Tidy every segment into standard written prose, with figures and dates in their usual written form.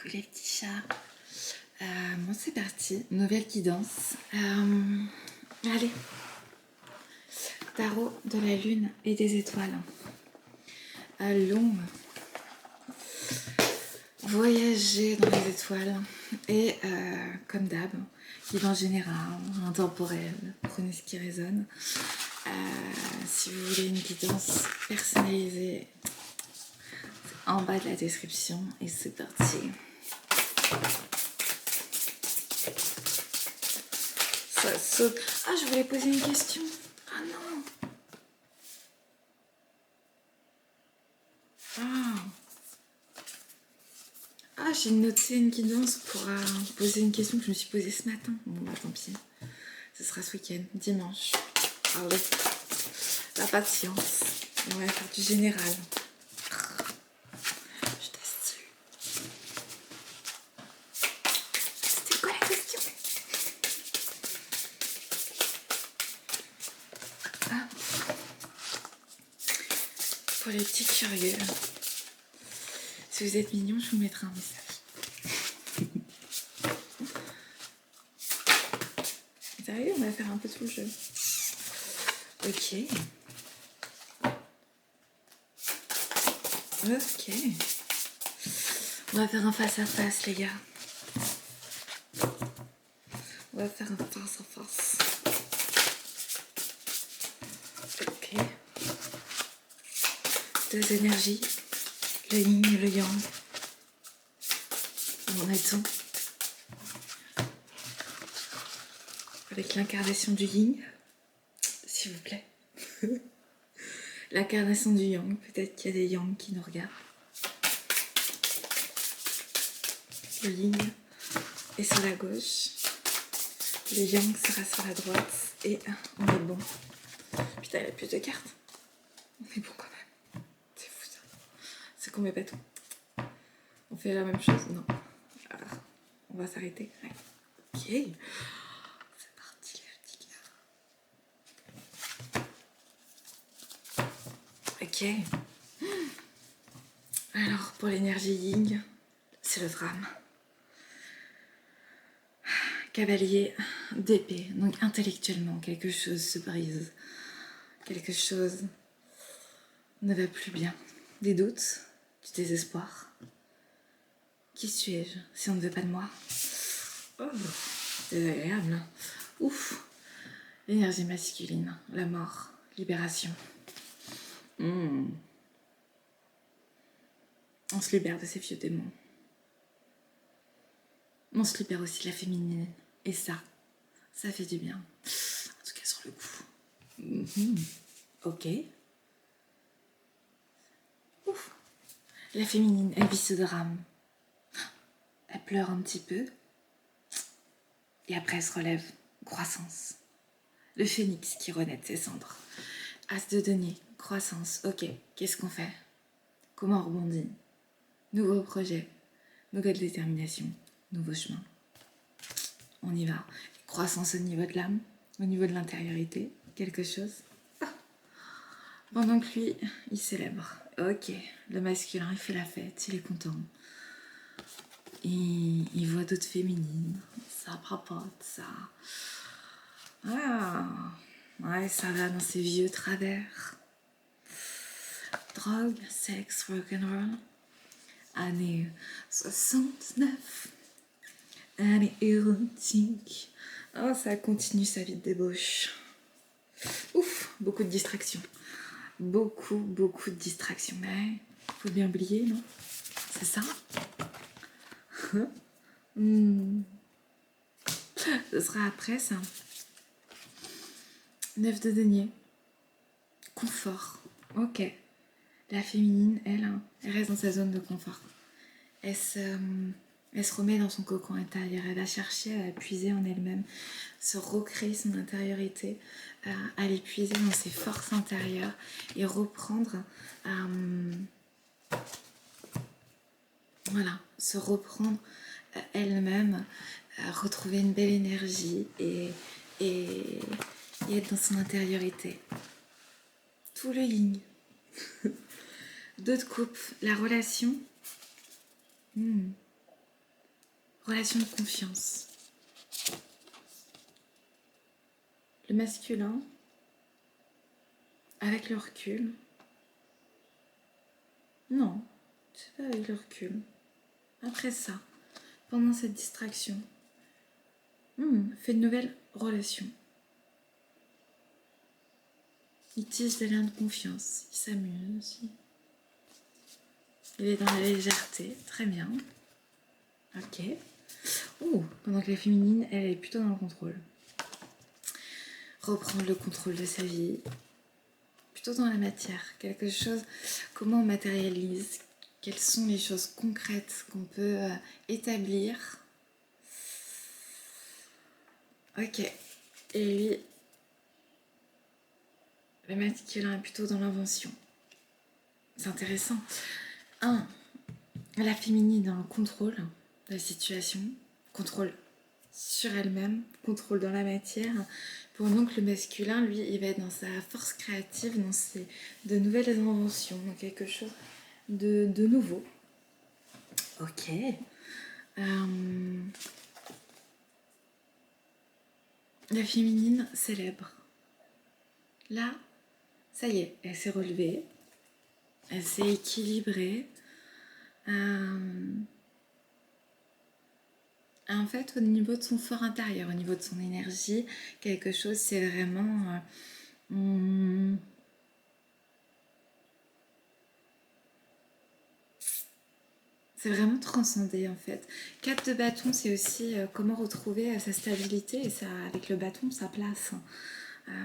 Coucou les petits chats. Bon, c'est parti, nouvelle guidance. Allez, tarot de la lune et des étoiles. Allons voyager dans les étoiles et comme d'hab, guidance générale, intemporelle, prenez ce qui résonne. Si vous voulez une guidance personnalisée, c'est en bas de la description et c'est parti. Ça saute. Ah, je voulais poser une question. Ah non. Ah, j'ai noté une guidance pour poser une question que je me suis posée ce matin. Bon, bah tant pis. Ce sera ce week-end, dimanche. Allez, la patience. On va faire du général. Je t'assure. C'était quoi la question? Ah. Pour les petits curieux. Si vous êtes mignon, je vous mettrai un message. Sérieux, on va faire un peu tout le jeu. Ok. Ok. On va faire un face-à-face, les gars. On va faire un face-à-face. Ok. Deux énergies. Le yin et le yang. Où en est-on? Avec l'incarnation du yin, s'il vous plaît. L'incarnation du yang, peut-être qu'il y a des yang qui nous regardent. Le yin est sur la gauche. Le yang sera sur la droite. Et on est bon. Putain, il a plus de cartes. On est bon quand même. C'est fou ça. C'est qu'on met pas tout. On fait la même chose? Non. Alors, on va s'arrêter. Ouais. Ok. C'est parti les petits gars. Ok. Alors, pour l'énergie yin, c'est le drame. Cavalier d'épée. Donc, intellectuellement, quelque chose se brise. Quelque chose ne va plus bien. Des doutes, du désespoir. Qui suis-je si on ne veut pas de moi? Oh, désagréable. Ouf. L'énergie masculine, la mort, libération. On se libère de ces vieux démons. On se libère aussi de la féminine. Et ça fait du bien. En tout cas sur le coup. Ok. Ouf. La féminine, elle vit ce drame. Elle pleure un petit peu. Et après, elle se relève. Croissance. Le phénix qui renaît de ses cendres. As de denier. Croissance. Ok. Qu'est-ce qu'on fait? Comment on rebondit? Nouveau projet. Nouvelle détermination. Nouveau chemin. On y va. Croissance au niveau de l'âme. Au niveau de l'intériorité. Quelque chose. Pendant que lui, il célèbre. Ok. Le masculin, il fait la fête. Il est content. Il voit d'autres féminines. Ça papote, ça. Ah. Ouais, ça va dans ses vieux travers. Drogue, sexe, rock'n'roll. Année 69. Année érotique. Oh, ça continue sa vie de débauche. Ouf, beaucoup de distractions. Beaucoup de distractions. Mais faut bien oublier, non? C'est ça? Ce sera après ça. 9 de denier. Confort. Ok. La féminine, elle reste dans sa zone de confort. Elle se remet dans son cocon intérieur. Elle va chercher à puiser en elle-même, se recréer son intériorité, à l'épuiser dans ses forces intérieures et reprendre, se reprendre elle-même, retrouver une belle énergie et être dans son intériorité. Tout le yin. 2 de coupe, la relation. relation de confiance. Le masculin, avec le recul, non, c'est pas avec le recul. Après ça, pendant cette distraction, fait de nouvelles relations. Il tisse des liens de confiance, il s'amuse, il est dans la légèreté, très bien. Ok. Pendant que la féminine, elle est plutôt dans le contrôle. Reprendre le contrôle de sa vie, plutôt dans la matière, quelque chose, comment on matérialise, quelles sont les choses concrètes qu'on peut établir. Ok. Et lui, le masculin est plutôt dans l'invention. C'est intéressant. La féminine dans le contrôle de la situation, contrôle sur elle-même, contrôle dans la matière. Pour donc le masculin, lui, il va être dans sa force créative, dans de nouvelles inventions, dans quelque chose de nouveau. Ok. La féminine célèbre. Là, ça y est, elle s'est relevée, elle s'est équilibrée. En fait, au niveau de son fort intérieur, au niveau de son énergie, quelque chose, c'est vraiment... c'est vraiment transcendé en fait. 4 de bâton, c'est aussi comment retrouver sa stabilité et ça, avec le bâton, sa place.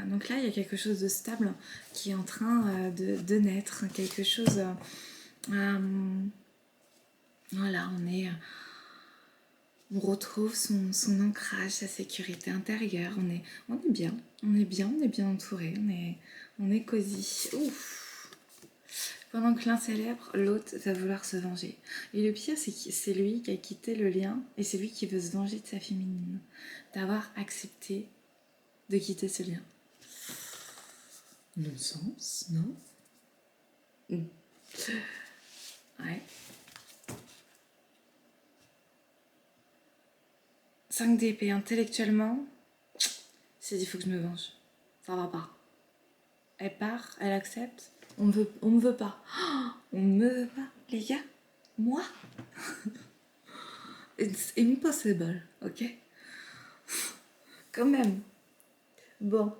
Donc là, il y a quelque chose de stable qui est en train de naître, quelque chose... voilà, on retrouve son ancrage, sa sécurité intérieure. On est bien, on est bien entouré, on est cosy. Ouf. Pendant que l'un célèbre, l'autre va vouloir se venger. Et le pire, c'est que c'est lui qui a quitté le lien et c'est lui qui veut se venger de sa féminine, d'avoir accepté de quitter ce lien. Non-sens, non? Ouais. 5 d'épée, intellectuellement, c'est dit, il faut que je me venge. Ça va pas. Elle part, elle accepte. On me veut pas. On me veut pas, les gars. Moi? It's impossible, ok? Quand même. Bon.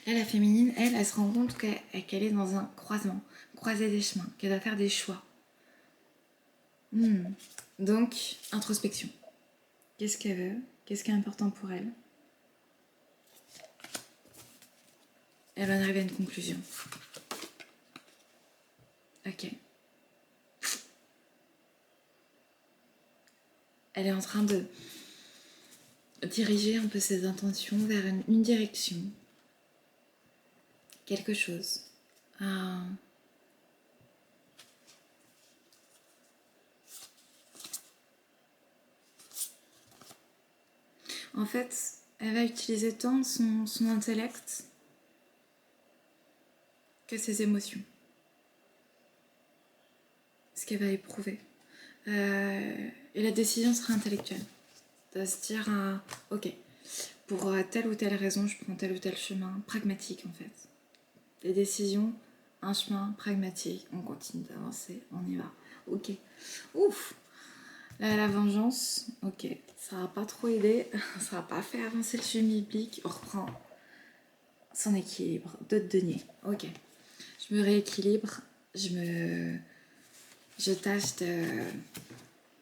Là, la féminine, elle se rend compte qu'elle est dans un croisement, croiser des chemins, qu'elle doit faire des choix. Donc, introspection. Qu'est-ce qu'elle veut? Qu'est-ce qui est important pour elle? Elle va arriver à une conclusion. Ok. Elle est en train de diriger un peu ses intentions vers une direction. Quelque chose. En fait, elle va utiliser tant son intellect que ses émotions. Ce qu'elle va éprouver. Et la décision sera intellectuelle. De se dire, ok, pour telle ou telle raison, je prends tel ou tel chemin, pragmatique en fait. Les décisions, un chemin pragmatique, on continue d'avancer, on y va. Ok. Ouf. Là, la vengeance, ok, ça va pas trop aider, ça va pas fait avancer le chemin biblique. On reprend son équilibre, 2 de denier. Ok. Je me rééquilibre, je tâche de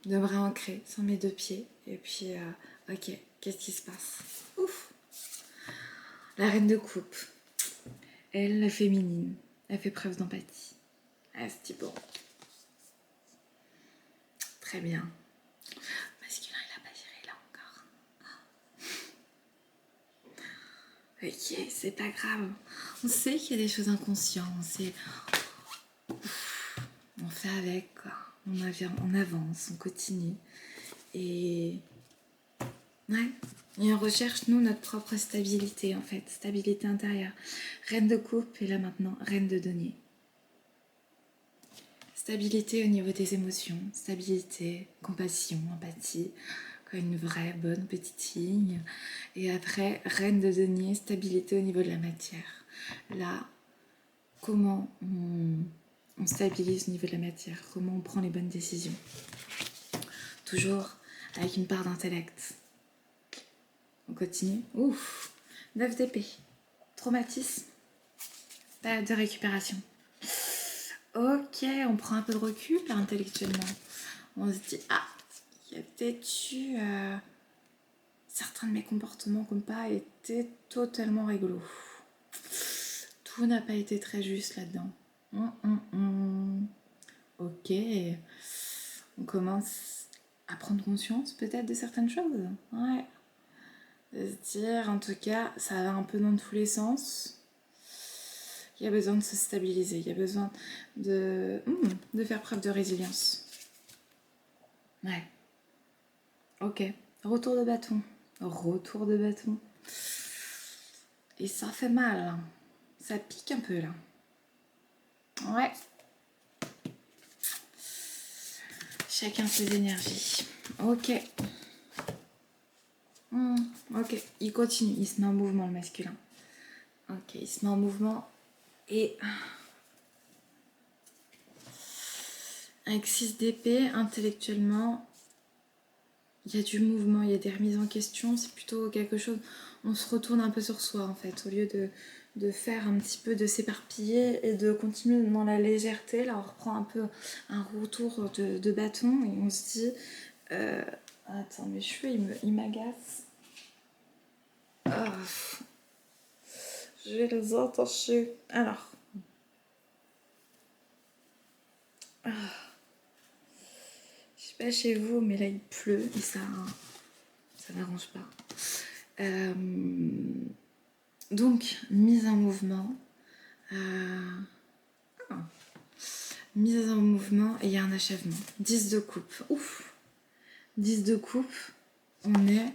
me réancrer sur mes 2 pieds. Et puis, ok, qu'est-ce qui se passe? Ouf. La reine de coupe. Elle, la féminine, elle fait preuve d'empathie. Elle se dit bon. Très bien. Masculin, il a pas géré là encore. Ok, c'est pas grave. On sait qu'il y a des choses inconscientes. On fait avec, quoi. On avance, on continue. Et ouais. Et on recherche, nous, notre propre stabilité, en fait. Stabilité intérieure. Reine de coupe, et là maintenant, reine de denier. Stabilité au niveau des émotions, stabilité, compassion, empathie, comme une vraie bonne petite fille. Et après, reine de denier, stabilité au niveau de la matière. Là, comment on stabilise au niveau de la matière, comment on prend les bonnes décisions. Toujours avec une part d'intellect. On continue. Ouf, 9 d'épée. Traumatisme. Période de récupération. Ok, on prend un peu de recul là, intellectuellement. On se dit, ah, il y a peut-être eu certains de mes comportements qui n'ont pas été totalement rigolos. Tout n'a pas été très juste là-dedans. Ok, on commence à prendre conscience peut-être de certaines choses. Ouais. De se dire, en tout cas, ça va un peu dans tous les sens. Il y a besoin de se stabiliser, il y a besoin de faire preuve de résilience. Ouais. Ok. Retour de bâton. Retour de bâton. Et ça fait mal. Hein. Ça pique un peu là. Ouais. Chacun ses énergies. Ok. Ok. Il continue. Il se met en mouvement, le masculin. Ok. Il se met en mouvement. Et avec 6 d'épée, intellectuellement, il y a du mouvement, il y a des remises en question. C'est plutôt quelque chose... On se retourne un peu sur soi, en fait. Au lieu de faire un petit peu, de s'éparpiller et de continuer dans la légèreté. Là, on reprend un peu un retour de bâton et on se dit... Attends, mes cheveux, ils m'agacent. Oh, je vais les attacher. Alors... Je sais pas chez vous, mais là il pleut et ça n'arrange pas. Donc, mise en mouvement. Mise en mouvement et il y a un achèvement. 10 de coupe. Ouf. 10 de coupe. On est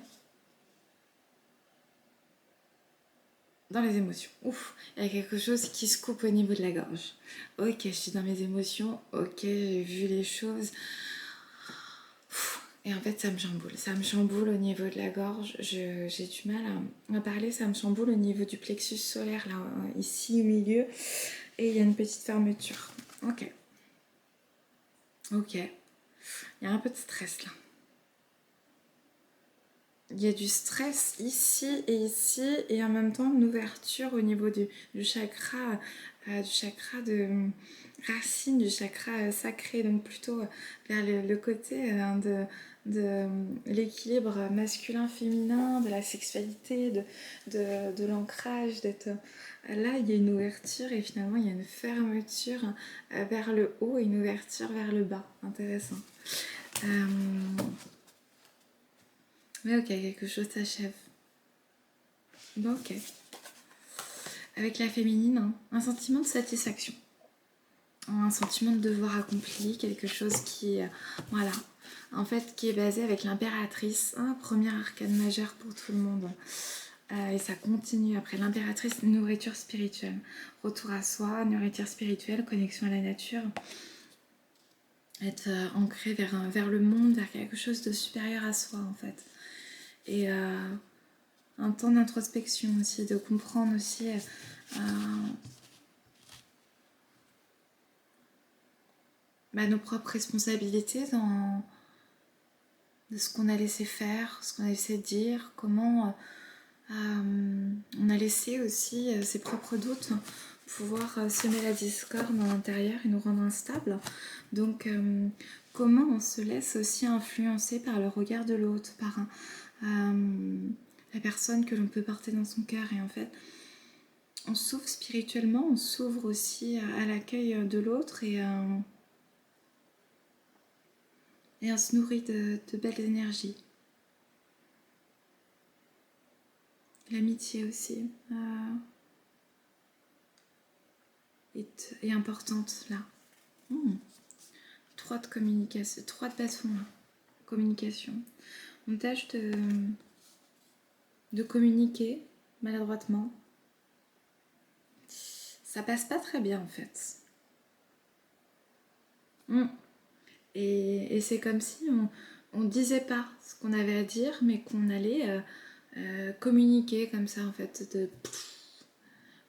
dans les émotions. Ouf. Il y a quelque chose qui se coupe au niveau de la gorge. Ok, je suis dans mes émotions. Ok, j'ai vu les choses. Et en fait, ça me chamboule. Ça me chamboule au niveau de la gorge. J'ai du mal à parler. Ça me chamboule au niveau du plexus solaire, là, ici au milieu. Et il y a une petite fermeture. Ok. Ok. Il y a un peu de stress, là. Il y a du stress ici, et en même temps une ouverture au niveau du chakra de racine, du chakra sacré, donc plutôt vers le côté de l'équilibre masculin-féminin, de la sexualité, de l'ancrage, d'être... Là, il y a une ouverture et finalement, il y a une fermeture vers le haut et une ouverture vers le bas. Intéressant. Mais ok, quelque chose s'achève. Bon, ok. Avec la féminine, hein, un sentiment de satisfaction. Un sentiment de devoir accompli, quelque chose qui... voilà. En fait, qui est basé avec l'impératrice. Premier arcane majeur pour tout le monde. Et ça continue après l'impératrice, nourriture spirituelle. Retour à soi, nourriture spirituelle, connexion à la nature. Être ancré vers le monde, vers quelque chose de supérieur à soi, en fait. Et... un temps d'introspection aussi, de comprendre aussi nos propres responsabilités de ce qu'on a laissé faire, ce qu'on a laissé dire, comment on a laissé aussi ses propres doutes pouvoir semer la discorde à l'intérieur et nous rendre instables. Donc comment on se laisse aussi influencer par le regard de l'autre, par la personne que l'on peut porter dans son cœur. Et en fait, on s'ouvre spirituellement, on s'ouvre aussi à l'accueil de l'autre et on se nourrit de belles énergies. L'amitié aussi est importante là. 3 de communication, 3 de bâton là. Communication. On tâche de communiquer maladroitement. Ça passe pas très bien en fait. Mm. Et c'est comme si on disait pas ce qu'on avait à dire, mais qu'on allait communiquer comme ça, en fait,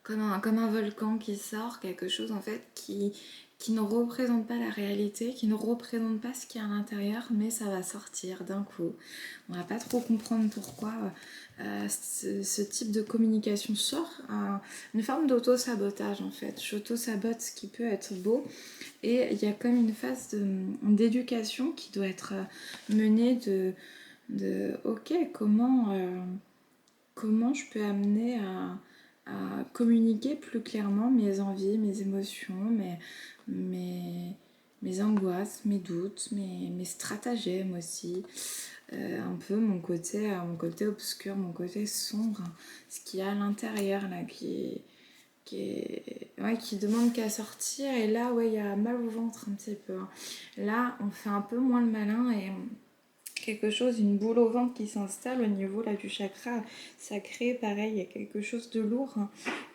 comme un volcan qui sort, quelque chose en fait qui ne représente pas la réalité, qui ne représente pas ce qu'il y a à l'intérieur, mais ça va sortir d'un coup. On va pas trop comprendre pourquoi ce type de communication sort. Une forme d'auto-sabotage en fait. J'auto-sabote ce qui peut être beau. Et il y a comme une phase d'éducation qui doit être menée ok, comment je peux amener à communiquer plus clairement mes envies, mes émotions, mes angoisses, mes doutes, mes stratagèmes aussi. Un peu mon côté obscur, mon côté sombre, ce qu'il y a à l'intérieur là qui demande qu'à sortir. Et là, ouais, il y a mal au ventre un petit peu. Là, on fait un peu moins le malin et quelque chose, une boule au ventre qui s'installe au niveau là du chakra sacré, pareil, il y a quelque chose de lourd, hein,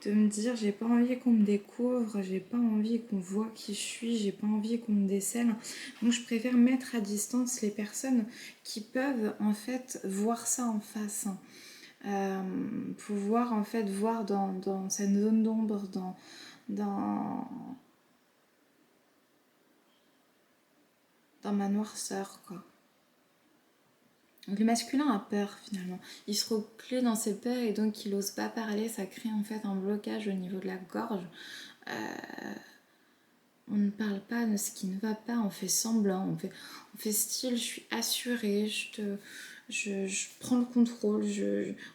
de me dire j'ai pas envie qu'on me découvre, j'ai pas envie qu'on voit qui je suis, j'ai pas envie qu'on me décèle. Donc je préfère mettre à distance les personnes qui peuvent en fait voir ça en face, hein. Pouvoir en fait voir dans cette zone d'ombre, dans, dans ma noirceur, quoi. Le masculin a peur finalement. Il se replie dans ses peurs et donc il n'ose pas parler. Ça crée en fait un blocage au niveau de la gorge. On ne parle pas de ce qui ne va pas, on fait semblant, on fait style, je suis assurée, je prends le contrôle.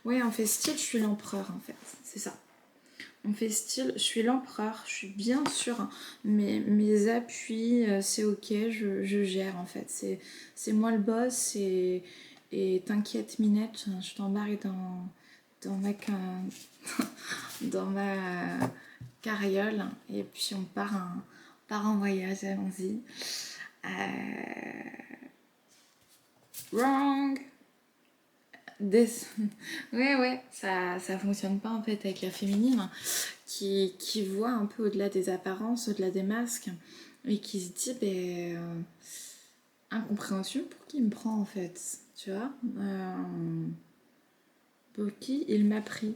Ouais, on fait style, je suis l'empereur en fait. C'est ça. On fait style, je suis l'empereur, je suis bien sûre, hein, mes appuis, c'est ok, je gère en fait. C'est moi le boss et t'inquiète Minette, je t'embarque dans ma, dans ma carriole et puis part en voyage, allons-y. Wrong. Ouais, ça fonctionne pas en fait avec la féminine qui voit un peu au-delà des apparences, au-delà des masques et qui se dit, incompréhension, pour qui il me prend en fait, tu vois, pour qui il m'a pris.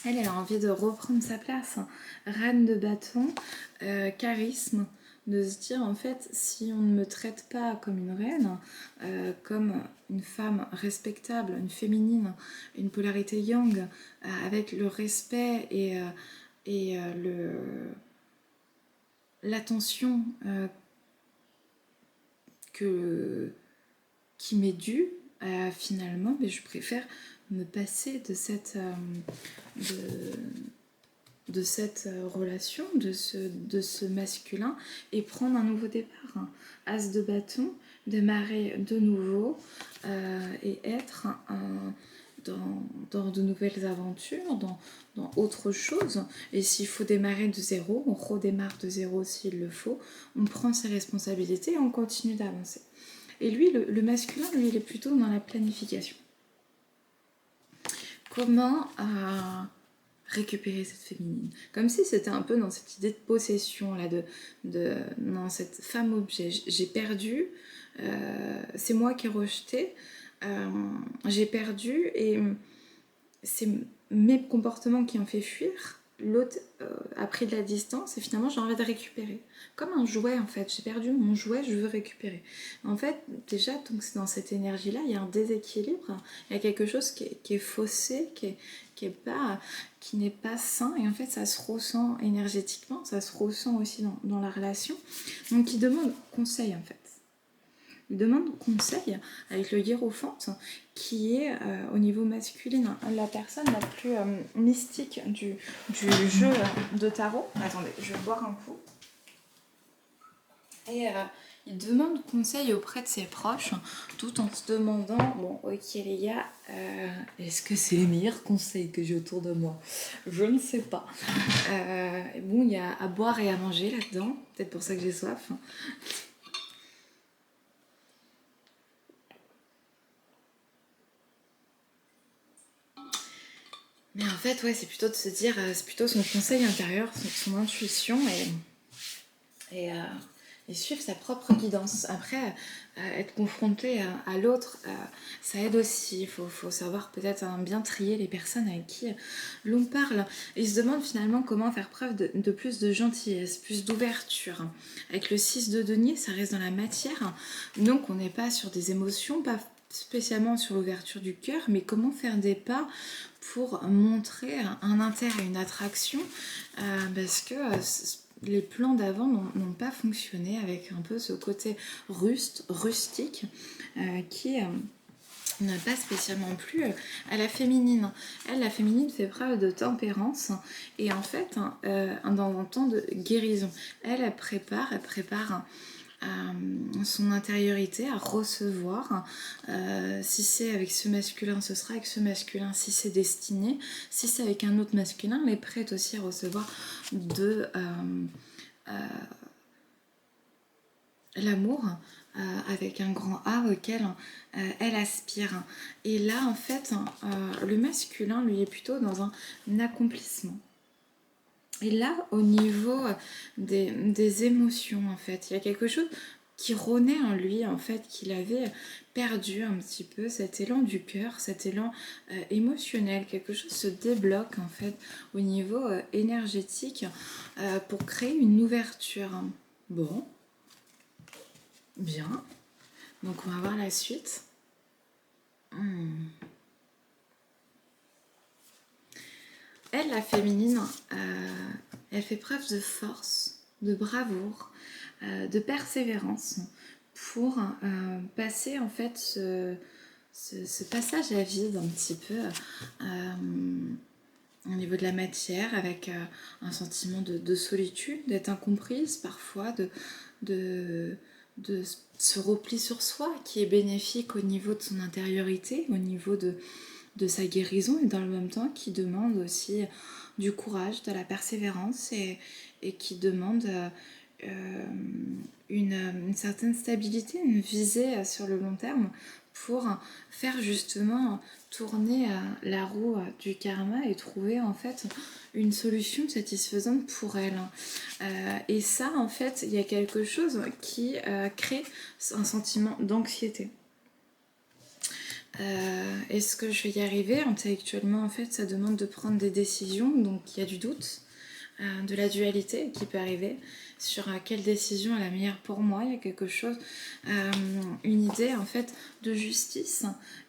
Elle a envie de reprendre sa place, hein. Reine de bâton, charisme, de se dire en fait si on ne me traite pas comme une reine, comme une femme respectable, une féminine, une polarité yang, avec le respect et l'attention qui m'est due, finalement, mais je préfère me passer de cette relation, de ce masculin et prendre un nouveau départ, hein. As de bâton, démarrer de nouveau et être dans de nouvelles aventures, dans autre chose. Et s'il faut démarrer de zéro, on redémarre de zéro s'il le faut, on prend ses responsabilités et on continue d'avancer. Et lui, le masculin, lui, il est plutôt dans la planification. Comment récupérer cette féminine, comme si c'était un peu dans cette idée de possession là, dans cette femme objet. J'ai perdu, c'est moi qui ai rejeté, j'ai perdu et c'est mes comportements qui ont fait fuir. L'autre a pris de la distance et finalement j'ai envie de récupérer. Comme un jouet en fait, j'ai perdu mon jouet, je veux récupérer. En fait, déjà, donc dans cette énergie-là, il y a un déséquilibre, il y a quelque chose qui est faussé, qui n'est pas sain et en fait ça se ressent énergétiquement, ça se ressent aussi dans la relation. Donc il demande conseil en fait. Il demande conseil avec le hiérophante qui est au niveau masculin la personne la plus mystique du jeu de tarot. Attendez, je vais boire un coup. Et il demande conseil auprès de ses proches tout en se demandant, bon ok les gars, est-ce que c'est les meilleurs conseils que j'ai autour de moi? Je ne sais pas. Bon, il y a à boire et à manger là-dedans, peut-être pour ça que j'ai soif. Mais en fait, ouais, c'est plutôt de se dire, c'est plutôt son conseil intérieur, son intuition et et suivre sa propre guidance. Après, être confronté à l'autre, ça aide aussi. Il faut savoir peut-être bien trier les personnes avec qui l'on parle. Et il se demande finalement comment faire preuve de plus de gentillesse, plus d'ouverture. Avec le 6 de denier, ça reste dans la matière. Donc on n'est pas sur des émotions, pas spécialement sur l'ouverture du cœur, mais comment faire des pas pour montrer un intérêt, une attraction, parce que les plans d'avant n'ont pas fonctionné, avec un peu ce côté rustique, qui n'a pas spécialement plu à la féminine. Elle, la féminine, fait preuve de tempérance, et en fait, dans un temps de guérison, elle prépare son intériorité à recevoir. Si c'est avec ce masculin, ce sera avec ce masculin. Si c'est destiné, si c'est avec un autre masculin, elle est prête aussi à recevoir de l'amour, avec un grand A auquel elle aspire. Et là, en fait, le masculin, lui, est plutôt dans un accomplissement. Et là, au niveau des émotions, en fait, il y a quelque chose qui renaît en lui, en fait, qu'il avait perdu un petit peu, cet élan du cœur, cet élan émotionnel. Quelque chose se débloque, en fait, au niveau énergétique, pour créer une ouverture. Bon, bien. Donc, on va voir la suite. Elle, la féminine, elle fait preuve de force, de bravoure, de persévérance pour passer en fait ce passage à vide un petit peu au niveau de la matière, avec un sentiment de solitude, d'être incomprise parfois, de ce repli sur soi qui est bénéfique au niveau de son intériorité, au niveau de sa guérison, et dans le même temps qui demande aussi du courage, de la persévérance, et qui demande une certaine stabilité, une visée sur le long terme, pour faire justement tourner la roue du karma et trouver en fait une solution satisfaisante pour elle. Et ça, en fait, il y a quelque chose qui crée un sentiment d'anxiété. Est-ce que je vais y arriver? Intellectuellement, en fait, ça demande de prendre des décisions, donc il y a du doute, de la dualité qui peut arriver sur quelle décision est la meilleure pour moi. Il y a quelque chose, une idée en fait de justice,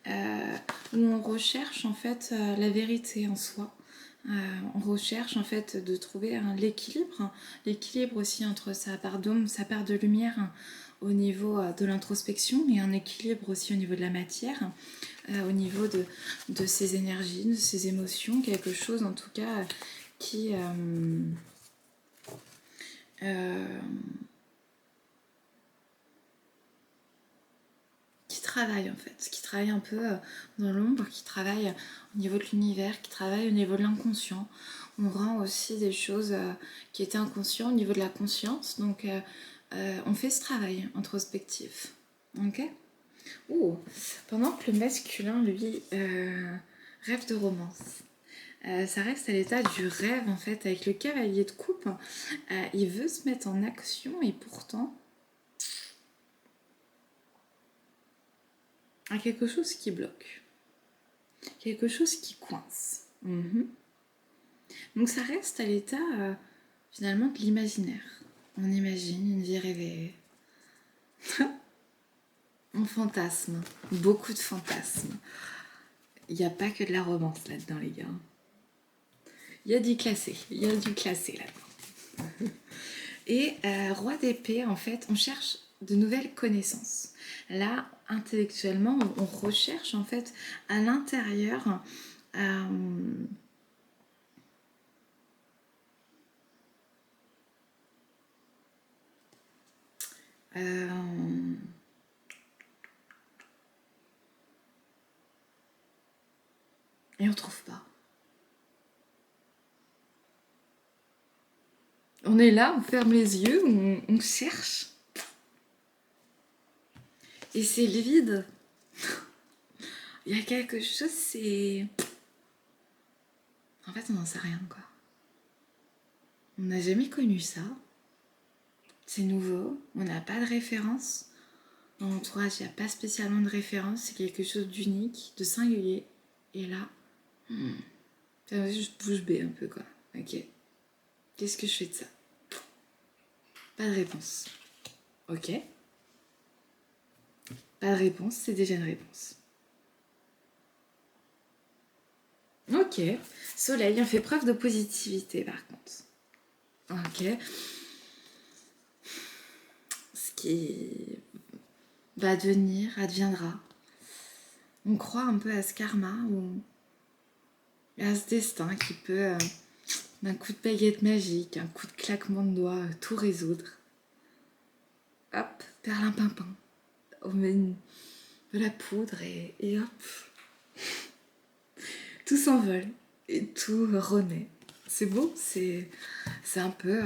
où on recherche en fait la vérité en soi. On recherche en fait de trouver l'équilibre aussi entre sa part d'ombre, sa part de lumière, au niveau de l'introspection, et un équilibre aussi au niveau de la matière, au niveau de ses énergies, de ses émotions, quelque chose en tout cas qui travaille en fait, qui travaille un peu dans l'ombre, qui travaille au niveau de l'univers, qui travaille au niveau de l'inconscient. On rend aussi des choses qui étaient inconscientes au niveau de la conscience, donc on fait ce travail introspectif. Ok. Pendant que le masculin, lui, rêve de romance. Ça reste à l'état du rêve en fait, avec le cavalier de coupe. Il veut se mettre en action, et pourtant il y a quelque chose qui bloque, quelque chose qui coince. Donc ça reste à l'état finalement de l'imaginaire. On imagine une vie rêvée. On fantasme, beaucoup de fantasmes. Il n'y a pas que de la romance là-dedans, les gars. Il y a du classé là-dedans. Et roi d'épée, en fait, on cherche de nouvelles connaissances. Là, intellectuellement, on recherche en fait à l'intérieur et on trouve pas. On est là, on ferme les yeux, on cherche. Et c'est le vide. Il y a quelque chose, c'est... En fait, on n'en sait rien, quoi. On n'a jamais connu ça. c'est nouveau, on n'a pas de référence. Dans l'entourage, il n'y a pas spécialement de référence, c'est quelque chose d'unique, de singulier. Et là, ça va juste bouche bée un peu, quoi. Ok. Qu'est-ce que je fais de ça? Pas de réponse. Ok. Pas de réponse, c'est déjà une réponse. Ok. Soleil, on fait preuve de positivité, par contre. Ok. Ce qui va devenir, adviendra. On croit un peu à ce karma ou à ce destin qui peut, d'un coup de baguette magique, un coup de claquement de doigts, tout résoudre. Hop, perlimpinpin. On met de la poudre et hop, tout s'envole et tout renaît. C'est beau, c'est un peu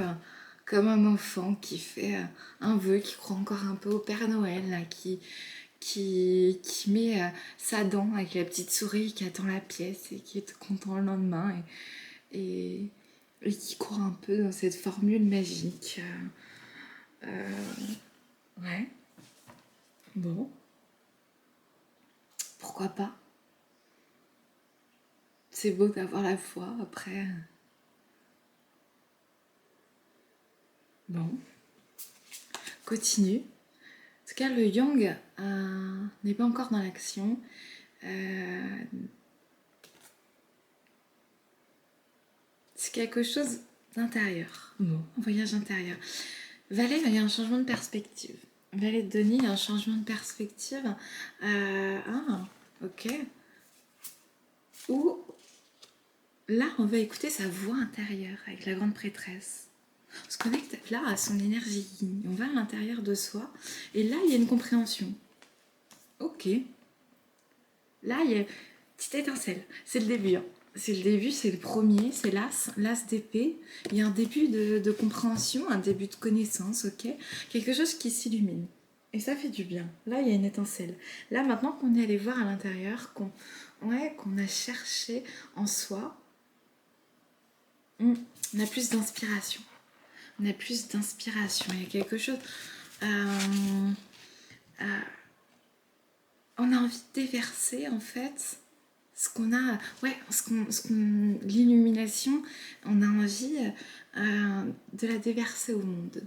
comme un enfant qui fait un vœu, qui croit encore un peu au Père Noël, là, qui met sa dent avec la petite souris qui attend la pièce et qui est content le lendemain et qui croit un peu dans cette formule magique. Ouais, bon, pourquoi pas? C'est beau d'avoir la foi après. Bon, continue. En tout cas, le yang n'est pas encore dans l'action. C'est quelque chose d'intérieur. Bon, un voyage intérieur. Valet, il y a un changement de perspective. Valet de Denis, il y a un changement de perspective. Ok. Ou là, on va écouter sa voix intérieure avec la grande prêtresse. On se connecte là à son énergie. On va à l'intérieur de soi. Et là, il y a une compréhension. Ok. Là, il y a une petite étincelle. C'est le début. Hein. C'est le début, c'est le premier, c'est l'as d'épée. Il y a un début de compréhension, un début de connaissance, ok? Quelque chose qui s'illumine. Et ça fait du bien. Là, il y a une étincelle. Là, maintenant qu'on est allé voir à l'intérieur, qu'on a cherché en soi, on a plus d'inspiration. On a plus d'inspiration. Il y a quelque chose... on a envie de déverser, en fait, ce qu'on a, l'illumination, on a envie de la déverser au monde,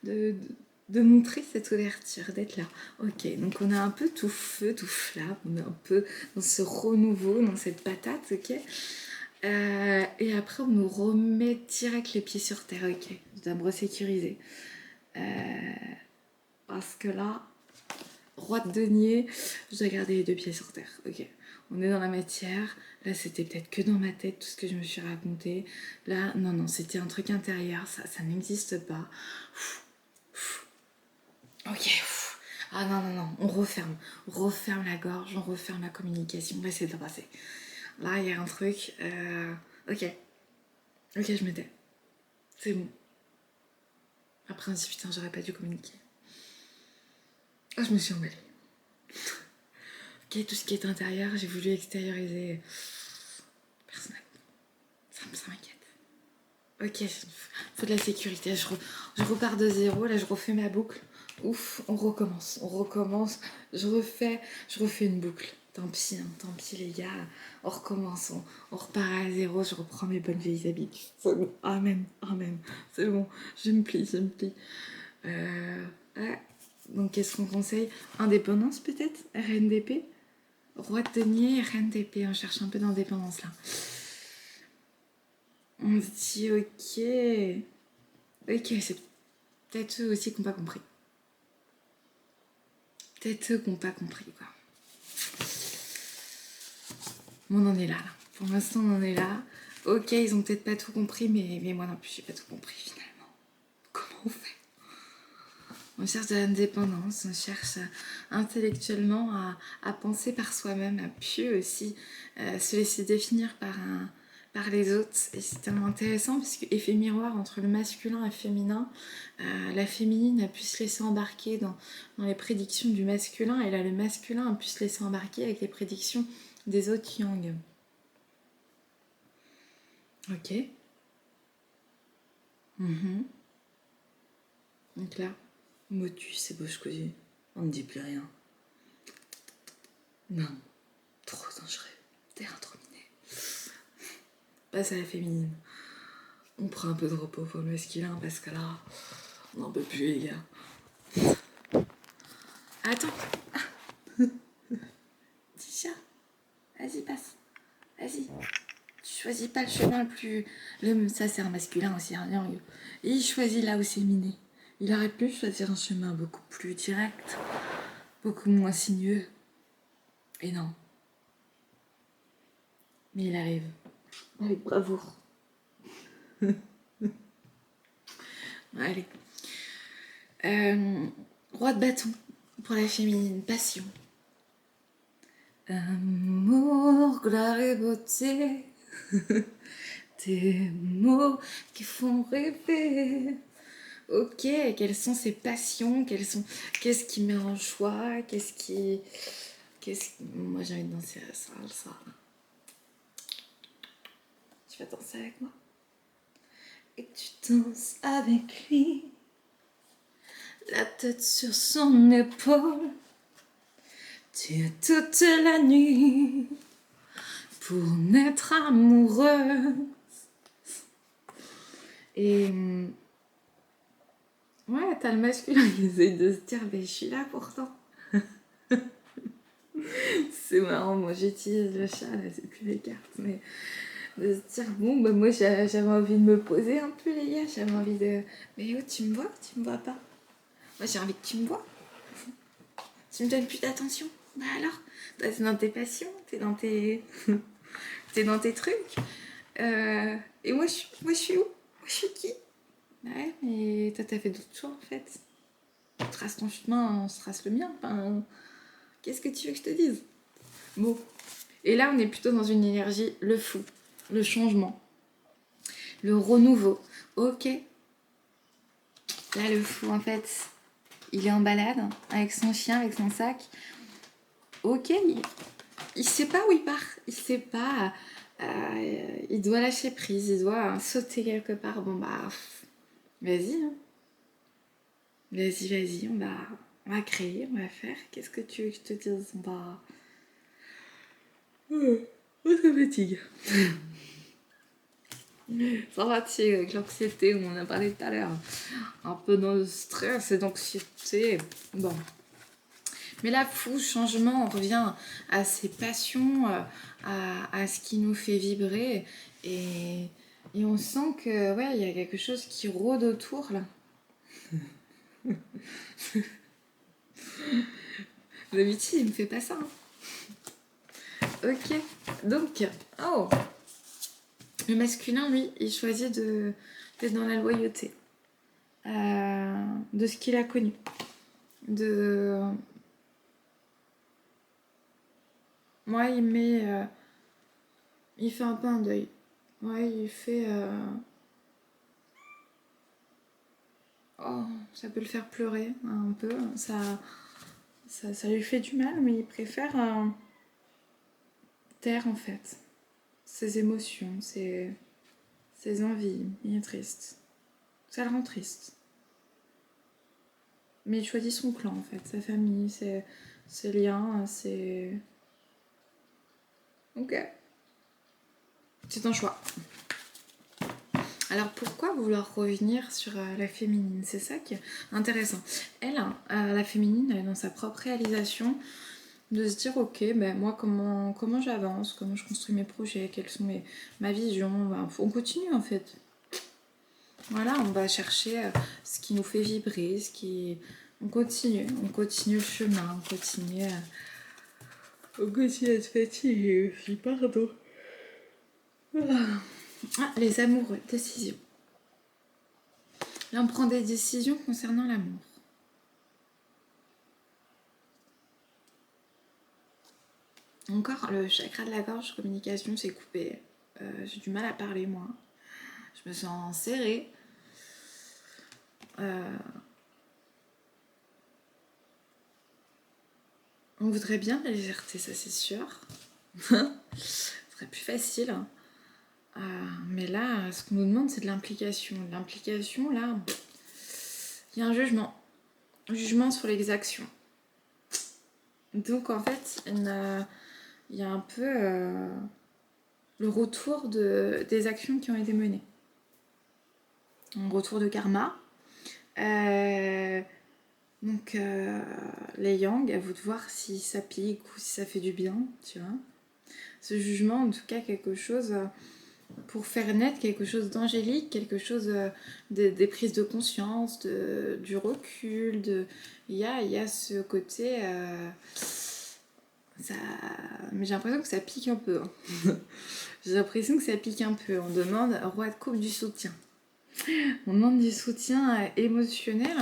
de montrer cette ouverture, d'être là. Ok, donc on a un peu tout feu, tout flamme, on est un peu dans ce renouveau, dans cette patate, ok. Et après, on nous remet direct les pieds sur terre, ok. Je dois me resécuriser. Parce que là, roi de denier, je dois garder les deux pieds sur terre, ok. On est dans la matière. Là, c'était peut-être que dans ma tête tout ce que je me suis raconté. Là, non, c'était un truc intérieur. Ça n'existe pas. Ok. Ah non. On referme. On referme la gorge. On referme la communication. On va essayer de passer. Là, il y a un truc. Ok. Ok, je me tais. C'est bon. Après, on se dit putain, j'aurais pas dû communiquer. Ah, je me suis emballée. Ok, tout ce qui est intérieur, j'ai voulu extérioriser. Personnellement. Ça m'inquiète. Ok, faut de la sécurité. Je repars de zéro. Là, je refais ma boucle. Ouf, on recommence. Je refais une boucle. Tant pis, les gars. On recommence. On repart à zéro. Je reprends mes bonnes vieilles habitudes. C'est bon. Amen. C'est bon. Je me plie. Donc, qu'est-ce qu'on conseille? Indépendance, peut-être? RNDP? Roi de denier, RNDP. On cherche un peu d'indépendance, là. On se dit ok, c'est peut-être eux aussi qui n'ont pas compris. Quoi. On en est là. Pour l'instant, on en est là. Ok, ils ont peut-être pas tout compris, mais moi non plus, j'ai pas tout compris finalement. Comment on fait? On cherche de l'indépendance, on cherche intellectuellement à penser par soi-même, à plus aussi se laisser définir par les autres. Et c'est tellement intéressant parce que effet miroir entre le masculin et le féminin, la féminine a pu se laisser embarquer dans les prédictions du masculin et là le masculin a pu se laisser embarquer avec les prédictions des autres yang. Ok. Donc là, motus et bouche cousue, on ne dit plus rien. Non, trop dangereux, terrain trop miné. Passe à la féminine. On prend un peu de repos pour le masculin parce que là, on n'en peut plus les gars. Attends. Petit chat. Vas-y, passe. Vas-y. Tu choisis pas le chemin le plus... Ça, c'est un masculin aussi. Hein. Et il choisit là où c'est miné. Il aurait pu choisir un chemin beaucoup plus direct, beaucoup moins sinueux. Et non. Mais il arrive. Avec bravoure. Allez. Roi de bâton pour la féminine, passion. Amour, gloire et beauté, des mots qui font rêver. Ok, quelles sont ses passions, qu'est-ce qui met en joie, Moi j'ai envie de danser à ça. Tu vas danser avec moi? Et tu danses avec lui, la tête sur son épaule. Tu as toute la nuit pour naître amoureux. Et ouais, t'as le masculin qui essaye de se dire, je suis là pourtant. C'est marrant, moi j'utilise le chat, là, c'est plus les cartes, mais de se dire, moi j'avais envie de me poser un peu, les gars, j'avais envie de... Mais oh, tu me vois ou tu me vois pas? Moi j'ai envie que tu me vois. Tu me donnes plus d'attention? Bah alors, toi t'es dans tes passions, t'es dans tes... t'es dans tes trucs. Et moi je suis où? Moi je suis qui? Ouais, mais toi t'as fait d'autres choix en fait. Tu traces ton chemin, on se trace le mien. Enfin, qu'est-ce que tu veux que je te dise? Bon. Et là, on est plutôt dans une énergie, le fou, le changement, le renouveau. Ok. Là, le fou, en fait, il est en balade avec son chien, avec son sac. Ok. Il sait pas où il part. Il sait pas. Il doit lâcher prise. Il doit sauter quelque part. Bon, bah, vas-y. Hein. Vas-y. On va créer, on va faire. Qu'est-ce que tu veux que je te dise? On va... ça fatigue. Ça fatigue avec l'anxiété, on en a parlé tout à l'heure. Un peu dans le stress et d'anxiété. Bon. Mais là, fou, changement, on revient à ses passions, à ce qui nous fait vibrer. Et on sent que, ouais, il y a quelque chose qui rôde autour, là. D'habitude, il me fait pas ça. Hein. Ok. Donc, oh, le masculin, lui, il choisit d'être dans la loyauté. De ce qu'il a connu. Moi, il fait un peu un deuil. Ouais, il fait... Oh, ça peut le faire pleurer un peu. Ça lui fait du mal, mais il préfère taire en fait ses émotions, ses envies. Il est triste. Ça le rend triste. Mais il choisit son clan en fait, sa famille, ses liens, ses... Ok. C'est un choix. Alors pourquoi vouloir revenir sur la féminine? C'est ça qui est intéressant. Elle, la féminine, elle est dans sa propre réalisation de se dire ok, ben moi comment j'avance, comment je construis mes projets, quelles sont ma vision. Ben, on continue en fait. Voilà, on va chercher ce qui nous fait vibrer, on continue le chemin, on continue à se fatiguer aussi, pardon. Ah, les amoureux, décisions. Là, on prend des décisions concernant l'amour. Encore, le chakra de la gorge, communication, c'est coupé. J'ai du mal à parler, moi. Je me sens serrée. On voudrait bien la légèreté, ça c'est sûr. Ce serait plus facile. Mais là, ce qu'on nous demande, c'est de l'implication. L'implication, là, Il y a un jugement sur les actions. Donc en fait, il y a un peu le retour des actions qui ont été menées. Un retour de karma. Donc les yang, à vous de voir si ça pique ou si ça fait du bien, tu vois. Ce jugement, en tout cas, quelque chose pour faire naître quelque chose d'angélique, quelque chose des prises de conscience, du recul. Il y a ce côté... ça... Mais j'ai l'impression que ça pique un peu. Hein. J'ai l'impression que ça pique un peu. On demande roi de coupe du soutien. On demande du soutien émotionnel.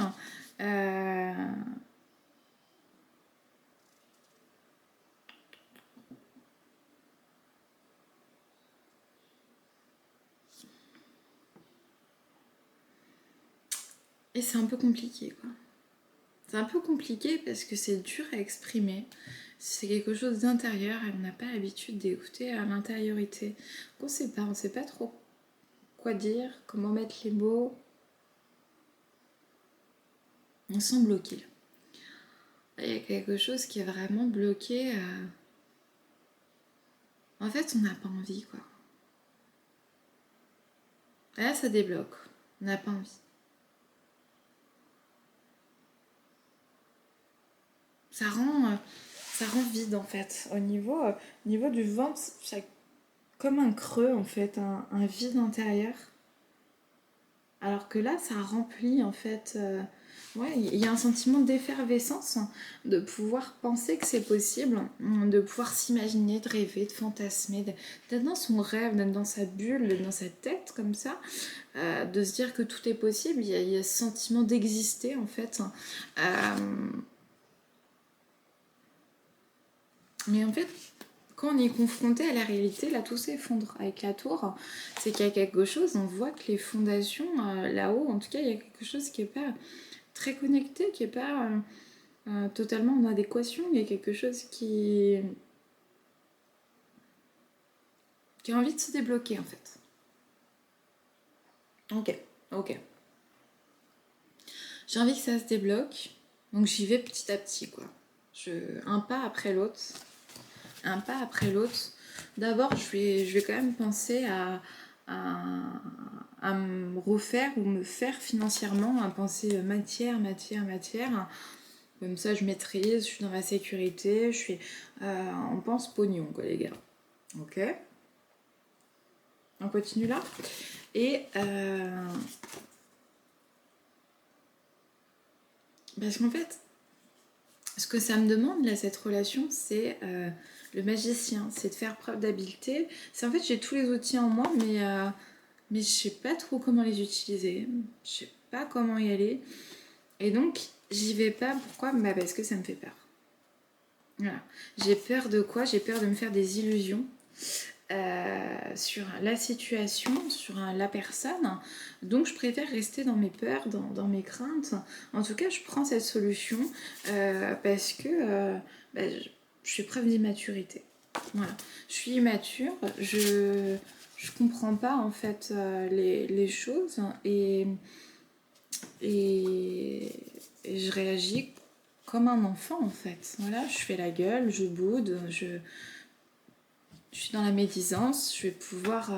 Et c'est un peu compliqué, quoi. C'est un peu compliqué parce que c'est dur à exprimer. C'est quelque chose d'intérieur et on n'a pas l'habitude d'écouter à l'intériorité. On sait pas trop quoi dire, comment mettre les mots. On sent bloqué. Il y a quelque chose qui est vraiment bloqué. En fait, on n'a pas envie, quoi. Et là, ça débloque. On n'a pas envie. Ça rend vide, en fait. Au niveau du ventre, c'est comme un creux, en fait, un vide intérieur. Alors que là, ça remplit, en fait. Ouais, il y a un sentiment d'effervescence, de pouvoir penser que c'est possible, de pouvoir s'imaginer, de rêver, de fantasmer, d'être dans son rêve, d'être dans sa bulle, d'être dans sa tête, comme ça, de se dire que tout est possible. Il y a ce sentiment d'exister, en fait. Mais en fait, quand on est confronté à la réalité, là tout s'effondre. Avec la tour, c'est qu'il y a quelque chose, on voit que les fondations là-haut, en tout cas, il y a quelque chose qui n'est pas très connecté, qui n'est pas totalement en adéquation. Il y a quelque chose qui a envie de se débloquer en fait. Ok. J'ai envie que ça se débloque, donc j'y vais petit à petit quoi. Un pas après l'autre. Un pas après l'autre. D'abord, je vais quand même penser à me refaire ou me faire financièrement, à penser matière. Comme ça, je maîtrise, je suis dans la sécurité, on pense pognon, quoi, les gars. Ok. On continue là. Et parce qu'en fait, ce que ça me demande, là, cette relation, c'est le magicien, c'est de faire preuve d'habileté. C'est en fait, j'ai tous les outils en moi, mais je sais pas trop comment les utiliser. Je sais pas comment y aller. Et donc, j'y vais pas. Pourquoi ? Bah parce que ça me fait peur. Voilà. J'ai peur de quoi ? J'ai peur de me faire des illusions sur la situation, sur la personne. Donc je préfère rester dans mes peurs, dans mes craintes. En tout cas, je prends cette solution parce que je suis preuve d'immaturité. Voilà. Je suis immature, je comprends pas en fait les choses et je réagis comme un enfant en fait. Voilà, je fais la gueule, je boude, je suis dans la médisance, je vais pouvoir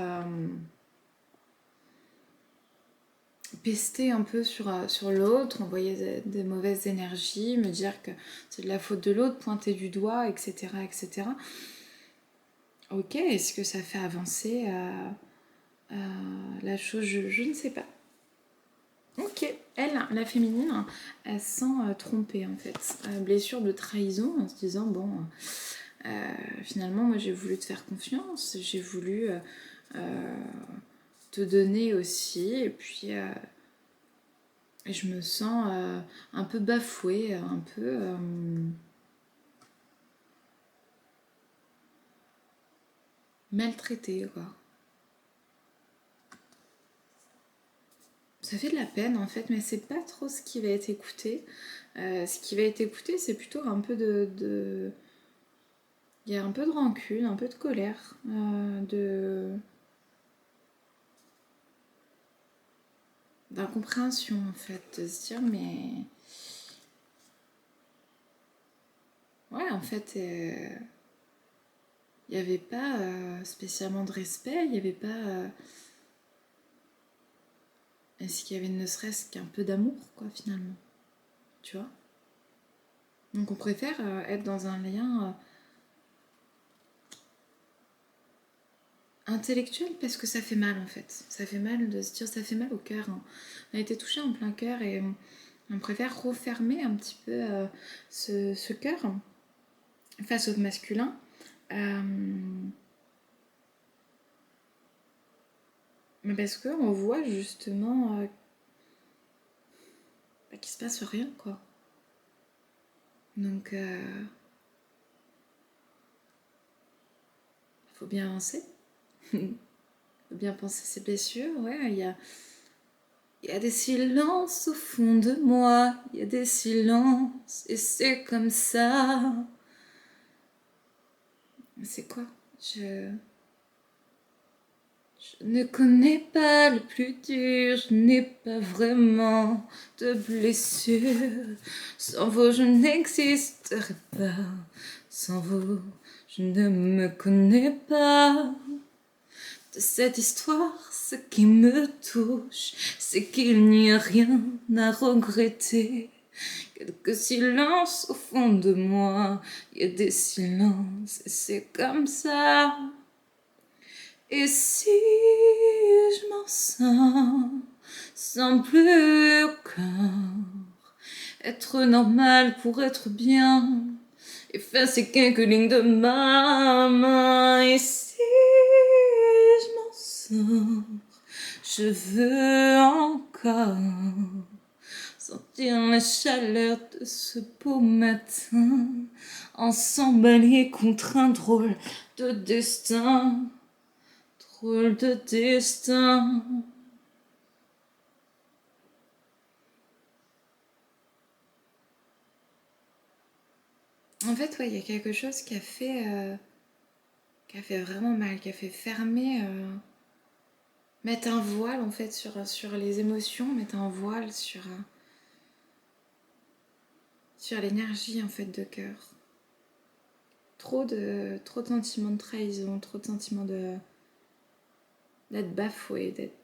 pester un peu sur l'autre, envoyer des mauvaises énergies, me dire que c'est de la faute de l'autre, pointer du doigt, etc. etc. Ok, est-ce que ça fait avancer la chose, je ne sais pas. Ok, elle, la féminine, elle se sent trompée en fait. Blessure de trahison en se disant bon, finalement moi j'ai voulu te faire confiance, j'ai voulu te donner aussi, et puis je me sens un peu bafouée, un peu maltraitée quoi. Ça fait de la peine en fait, mais c'est pas trop ce qui va être écouté. Ce qui va être écouté, c'est plutôt un peu de... Il y a un peu de rancune, un peu de colère, de... d'incompréhension en fait, de se dire mais ouais en fait il n'y avait pas spécialement de respect, il n'y avait pas est-ce qu'il y avait ne serait-ce qu'un peu d'amour quoi finalement, tu vois. Donc on préfère être dans un lien intellectuel parce que ça fait mal en fait, ça fait mal de se dire, ça fait mal au cœur, hein. On a été touché en plein cœur et on préfère refermer un petit peu ce cœur face au masculin. Mais parce qu'on voit justement qu'il se passe rien, quoi. Donc, faut bien avancer. Faut bien penser ses blessures, ouais. Il y a des silences au fond de moi, il y a des silences, et c'est comme ça. C'est quoi Je ne connais pas le plus dur, je n'ai pas vraiment de blessure. Sans vous, je n'existerai pas. Sans vous, je ne me connais pas. De cette histoire, ce qui me touche, c'est qu'il n'y a rien à regretter. Quelques silences au fond de moi, il y a des silences et c'est comme ça. Et si je m'en sens sans plus aucun, être normal pour être bien, effacer quelques lignes de ma main. Et si je m'en sors, je veux encore sentir la chaleur de ce beau matin, ensemble alliés contre un drôle de destin. Drôle de destin. En fait, ouais, il y a quelque chose qui a fait vraiment mal, qui a fait fermer, mettre un voile en fait sur les émotions, mettre un voile sur l'énergie en fait de cœur. Trop de sentiments de trahison, trop de sentiments d'être bafoué, d'être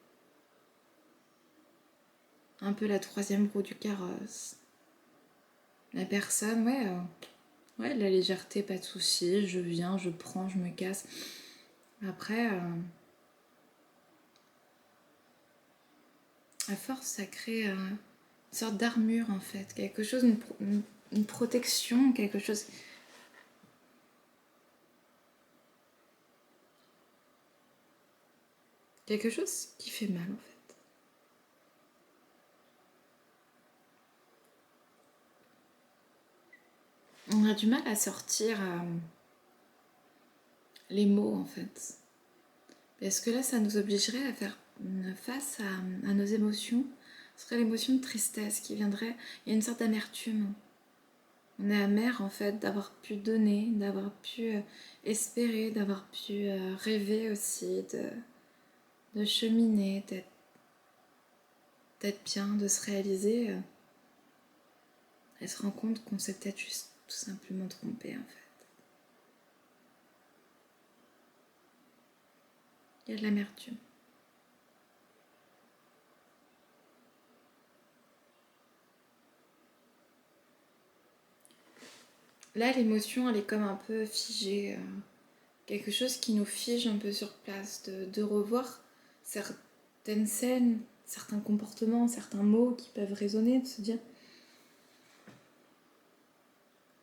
un peu la troisième roue du carrosse. La personne, ouais, la légèreté, pas de soucis, je viens, je prends, je me casse. Après, à force, ça crée une sorte d'armure en fait, quelque chose, une protection, quelque chose. Quelque chose qui fait mal en fait. On a du mal à sortir les mots en fait. Parce que là, ça nous obligerait à faire face à nos émotions. Ce serait l'émotion de tristesse qui viendrait. Il y a une sorte d'amertume. On est amer en fait d'avoir pu donner, d'avoir pu espérer, d'avoir pu rêver aussi, de cheminer, d'être bien, de se réaliser. Elle se rend compte qu'on s'est peut-être juste tout simplement trompé en fait. Il y a de l'amertume. Là, l'émotion, elle est comme un peu figée. Quelque chose qui nous fige un peu sur place. De revoir certaines scènes, certains comportements, certains mots qui peuvent résonner, de se dire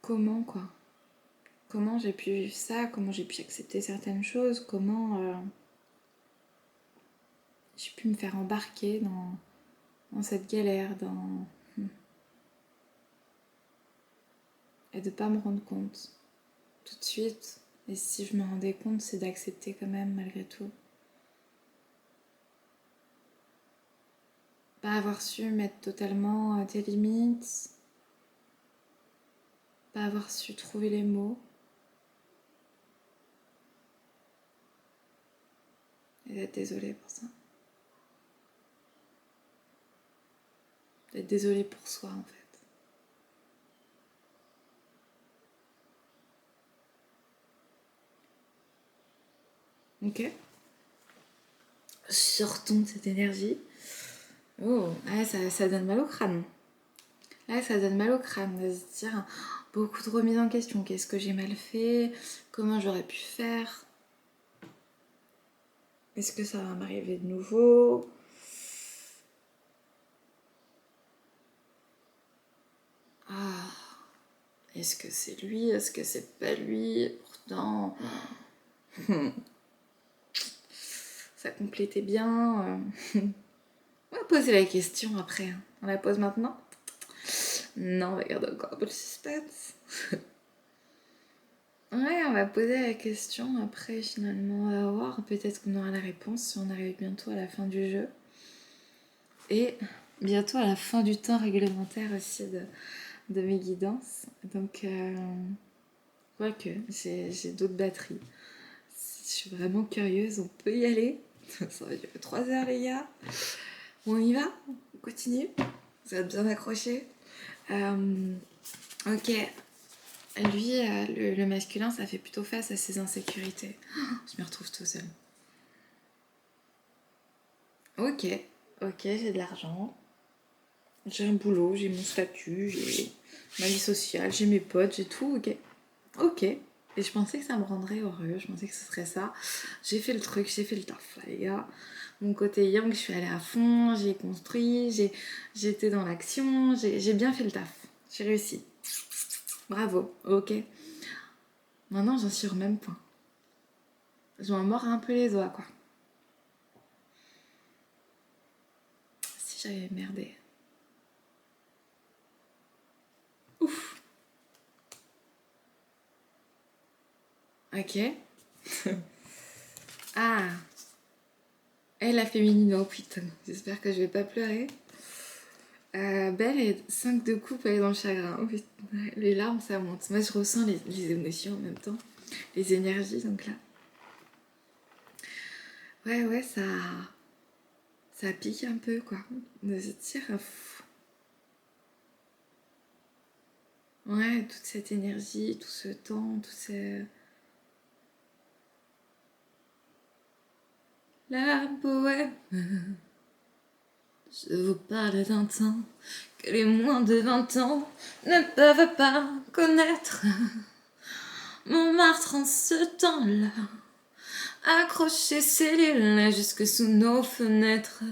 comment quoi. Comment j'ai pu vivre ça, comment j'ai pu accepter certaines choses, comment j'ai pu me faire embarquer dans cette galère, et de pas me rendre compte tout de suite. Et si je me rendais compte, c'est d'accepter quand même malgré tout. Pas avoir su mettre totalement des limites, pas avoir su trouver les mots. Et d'être désolée pour ça. d'être désolé pour soi en fait. Ok. Sortons de cette énergie. Oh, ouais, ça donne mal au crâne. Là, ça donne mal au crâne de se dire beaucoup de remises en question. Qu'est-ce que j'ai mal fait? Comment j'aurais pu faire? Est-ce que ça va m'arriver de nouveau? Ah, est-ce que c'est lui? Est-ce que c'est pas lui? Pourtant, ça complétait bien. On va poser la question après. On la pose maintenant? Non, on va garder encore un peu le suspense. Ouais, on va poser la question après finalement. On va voir, peut-être qu'on aura la réponse si on arrive bientôt à la fin du jeu. Et bientôt à la fin du temps réglementaire aussi de mes guidances. Donc, quoique, j'ai d'autres batteries. Je suis vraiment curieuse, on peut y aller. Ça va durer 3 heures les gars. On y va? On continue? Vous êtes bien accrochés? Ok. Lui, le masculin, ça fait plutôt face à ses insécurités. Je me retrouve tout seul. Ok, j'ai de l'argent. J'ai un boulot, j'ai mon statut, j'ai ma vie sociale, j'ai mes potes, j'ai tout, ok. Et je pensais que ça me rendrait heureux, je pensais que ce serait ça. J'ai fait le truc, j'ai fait le taf, là, les gars. Mon côté young, je suis allée à fond, j'ai construit, j'ai été dans l'action, j'ai bien fait le taf. J'ai réussi. Bravo, ok. Maintenant, j'en suis au même point. Je m'en mords un peu les doigts, quoi. Si j'avais merdé. Ouf. Ok. Ah. Elle la féminine, oh putain. J'espère que je vais pas pleurer. Belle et 5 de coupe, elle est dans le chagrin. Oh, putain. Les larmes, ça monte. Moi, je ressens les émotions en même temps. Les énergies, donc là. Ouais, ça pique un peu, quoi. De se dire... Ouais, toute cette énergie, tout ce temps, tout ce... La bohème. Je vous parle d'un temps que les moins de 20 ans ne peuvent pas connaître. Montmartre en ce temps-là, accroché ses lilas jusque sous nos fenêtres.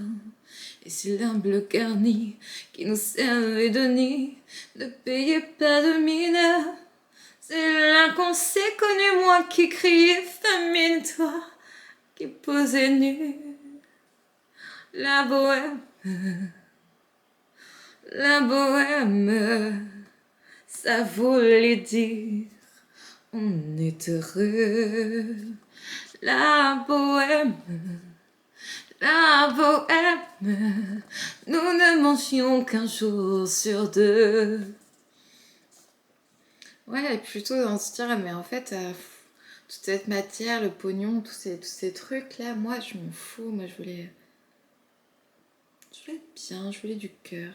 Et c'est l'humble garni qui nous servait de nid, ne payait pas de mine. C'est là qu'on s'est connu, moi qui criais famine, toi qui posais nu. La bohème, ça voulait dire on est heureux. La bohème, nous ne mangions qu'un jour sur 2. Ouais, plutôt dans ce dire, mais en fait, toute cette matière, le pognon, tous ces trucs-là, moi, je m'en fous. Moi, je voulais être bien, je voulais du cœur.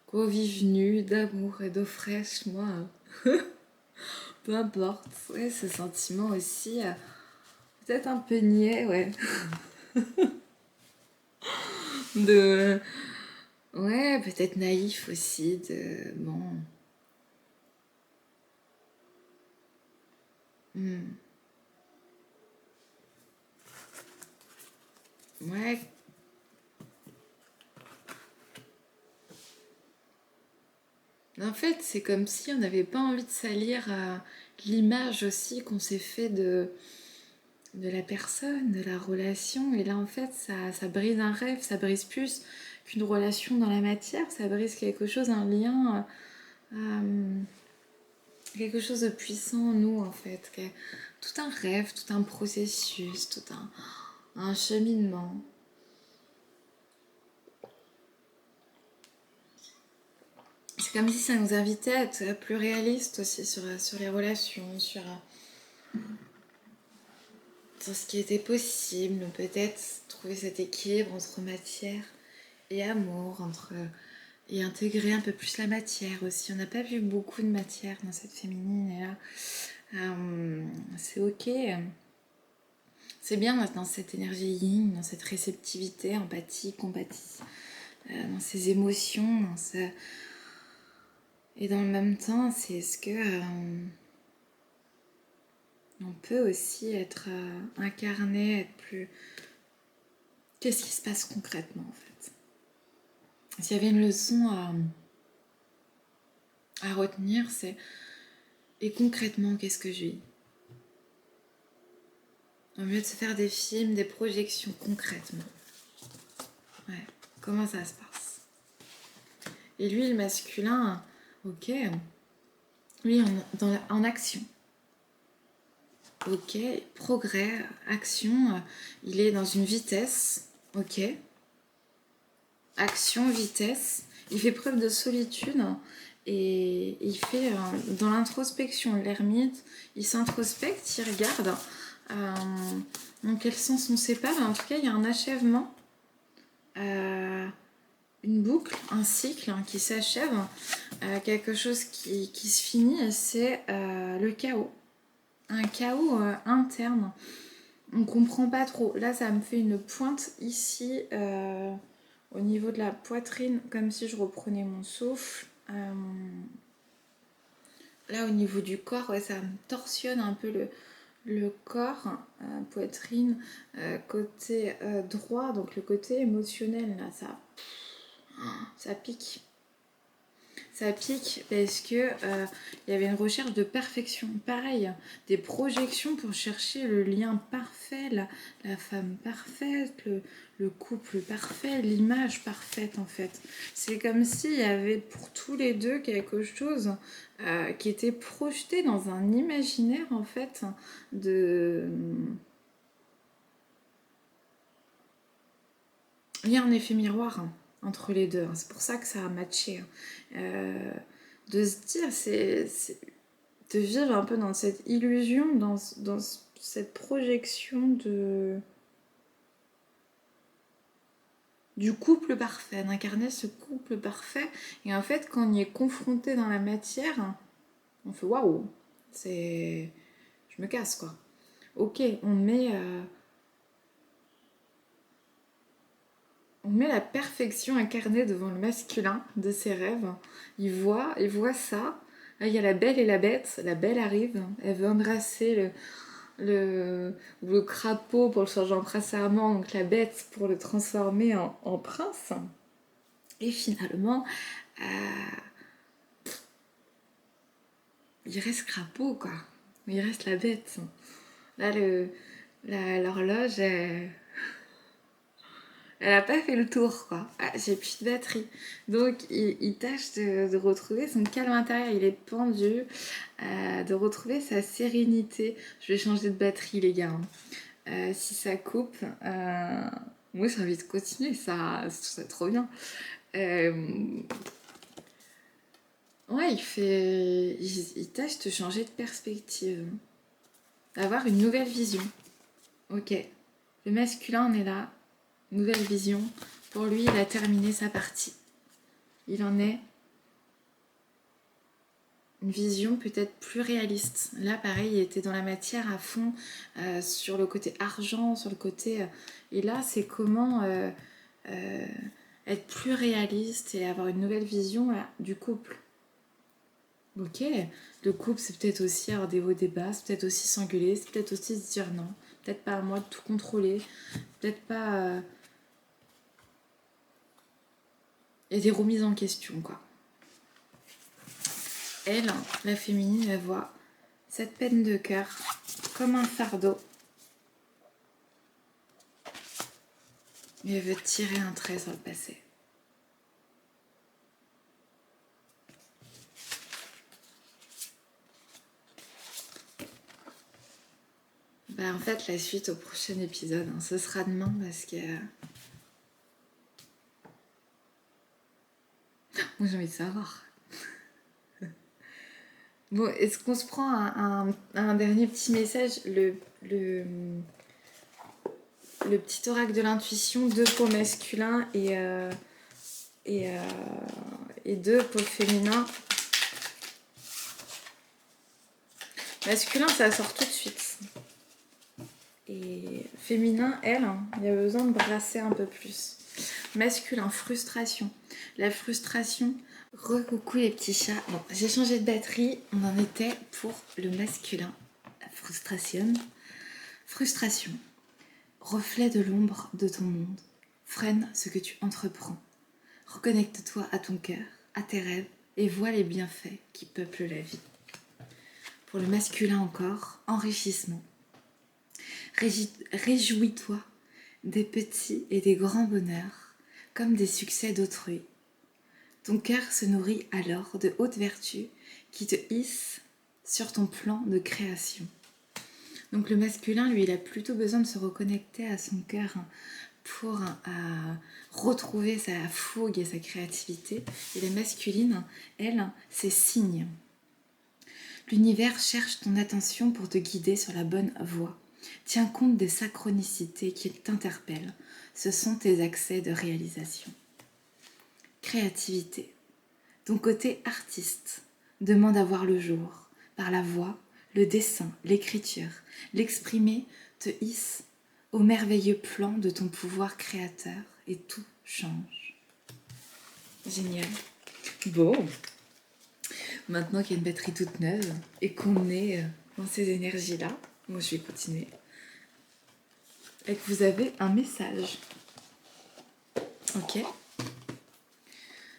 Qu'on vive nu, d'amour et d'eau fraîche, moi, peu importe. Ouais, ce sentiment aussi, peut-être un peu niais, ouais. De... Ouais, peut-être naïf aussi, de... Bon... Ouais. En fait, c'est comme si on n'avait pas envie de salir l'image aussi qu'on s'est fait de la personne, de la relation. Et là, en fait, ça brise un rêve, ça brise plus qu'une relation dans la matière, ça brise quelque chose, un lien, quelque chose de puissant en nous, en fait. Tout un rêve, tout un processus, tout un cheminement. C'est comme si ça nous invitait à être plus réaliste aussi sur les relations, sur ce qui était possible, peut-être trouver cet équilibre entre matière et amour, entre et intégrer un peu plus la matière aussi. On n'a pas vu beaucoup de matière dans cette féminine, et là, c'est ok. C'est bien dans cette énergie yin, dans cette réceptivité, empathie, compatie, dans ces émotions, dans ce... Et dans le même temps, c'est est-ce que on peut aussi être incarné, être plus... Qu'est-ce qui se passe concrètement en fait? S'il y avait une leçon à retenir, c'est et concrètement, qu'est-ce que je vis? Au mieux de se faire des films, des projections concrètement. Ouais, comment ça se passe? Et lui, le masculin, ok, lui en action. Ok, progrès, action, il est dans une vitesse, ok. Action, vitesse, il fait preuve de solitude et il fait dans l'introspection, l'ermite, il s'introspecte, il regarde dans quel sens on sépare. En tout cas, il y a un achèvement, une boucle, un cycle qui s'achève, quelque chose qui se finit, et c'est le chaos. Un chaos interne. On comprend pas trop. Là, ça me fait une pointe ici, au niveau de la poitrine, comme si je reprenais mon souffle. Là, au niveau du corps, ouais, ça me torsionne un peu le corps, poitrine, côté droit, donc le côté émotionnel, là, ça pique. Ça pique parce que y avait une recherche de perfection. Pareil, des projections pour chercher le lien parfait, la femme parfaite, le couple parfait, l'image parfaite en fait. C'est comme s'il y avait pour tous les deux quelque chose qui était projeté dans un imaginaire en fait de... Il y a un effet miroir entre les deux. C'est pour ça que ça a matché. De se dire, c'est de vivre un peu dans cette illusion, dans cette projection du couple parfait, d'incarner ce couple parfait. Et en fait, quand on y est confronté dans la matière, on fait waouh, c'est... Je me casse quoi. Ok, on met la perfection incarnée devant le masculin de ses rêves. Il voit ça. Là, il y a la belle et la bête. La belle arrive, elle veut embrasser le crapaud pour le changer en prince charmant, donc la bête pour le transformer en prince. Et finalement, il reste crapaud, quoi. Il reste la bête. Là, l'horloge, elle a pas fait le tour, quoi. Ah, j'ai plus de batterie. Donc, il tâche de retrouver son calme intérieur. Il est pendu, de retrouver sa sérénité. Je vais changer de batterie, les gars. Si ça coupe, moi j'ai envie de continuer, ça, je trouve ça trop bien. Ouais, il tâche de changer de perspective, d'avoir une nouvelle vision. Ok, le masculin en est là, nouvelle vision. Pour lui, il a terminé sa partie. Il en est une vision peut-être plus réaliste. Là, pareil, il était dans la matière à fond, sur le côté argent, sur le côté... et là, c'est comment être plus réaliste et avoir une nouvelle vision du couple. Ok, le couple, c'est peut-être aussi avoir des hauts, des bas, c'est peut-être aussi s'engueuler, c'est peut-être aussi se dire non, peut-être pas à moi de tout contrôler, peut-être pas... Il y a des remises en question, quoi. Elle, la féminine, elle voit cette peine de cœur comme un fardeau. Et elle veut tirer un trait sur le passé. Bah en fait, la suite au prochain épisode, hein, ce sera demain parce que... Moi j'ai envie de savoir. Bon, est-ce qu'on se prend un dernier petit message, le petit oracle de l'intuition, 2 pour masculin et et 2 pôle féminin. Masculin, ça sort tout de suite. Et féminin, elle, il y a besoin de brasser un peu plus. Masculin, frustration. La frustration, recoucou les petits chats. Bon, j'ai changé de batterie, on en était pour le masculin. La frustration. Frustration. Reflet de l'ombre de ton monde. Freine ce que tu entreprends. Reconnecte-toi à ton cœur, à tes rêves et vois les bienfaits qui peuplent la vie. Pour le masculin encore, enrichissement. Réjouis-toi des petits et des grands bonheurs, comme des succès d'autrui. Ton cœur se nourrit alors de hautes vertus qui te hissent sur ton plan de création. Donc le masculin, lui, il a plutôt besoin de se reconnecter à son cœur pour retrouver sa fougue et sa créativité. Et la masculine, elle, c'est signe. L'univers cherche ton attention pour te guider sur la bonne voie. Tiens compte des synchronicités qui t'interpellent. Ce sont tes accès de réalisation. Créativité. Ton côté artiste demande à voir le jour. Par la voix, le dessin, l'écriture, l'exprimer te hisse au merveilleux plan de ton pouvoir créateur et tout change. Génial. Bon. Maintenant qu'il y a une batterie toute neuve et qu'on est dans ces énergies-là, moi je vais continuer. Et que vous avez un message. Ok.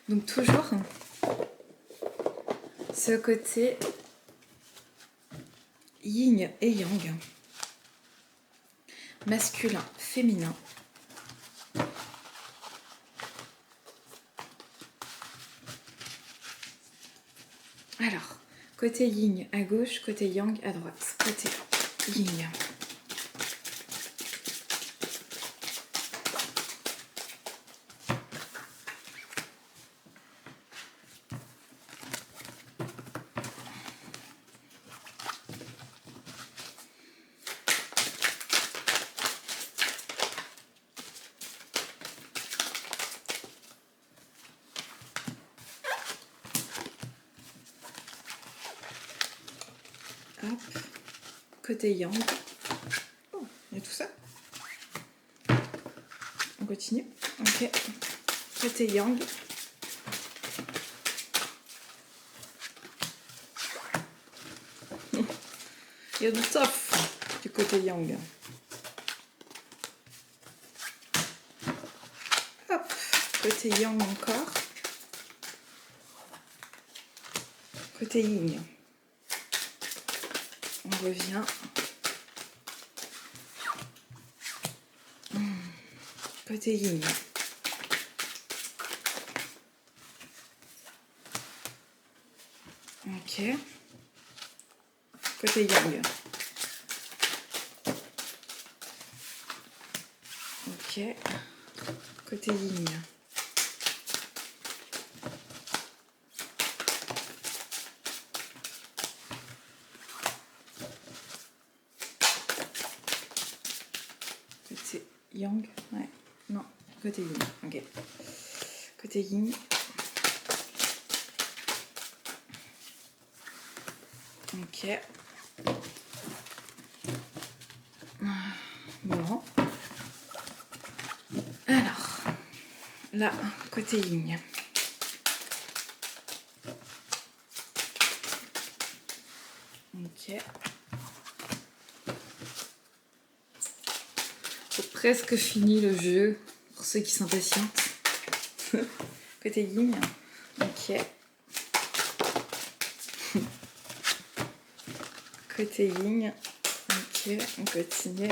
Donc toujours ce côté yin et yang. Masculin, féminin. Alors, côté yin à gauche, côté yang à droite. Côté yin. Hop. Côté yang. Oh, il y a tout ça. On continue. Ok. Côté yang. Il y a du stuff du côté yang. Hop. Côté yang encore. Côté yin. On revient. Côté yin. Ok. Côté yang. Ok. Côté yin. Côté yang. Ouais. Non. Côté yin. Ok. Côté yin. Ok. Bon. Alors, là, côté yin. Ok. C'est presque fini le jeu, pour ceux qui s'impatientent. Côté yin. Ok. Côté yin. Ok, on continue.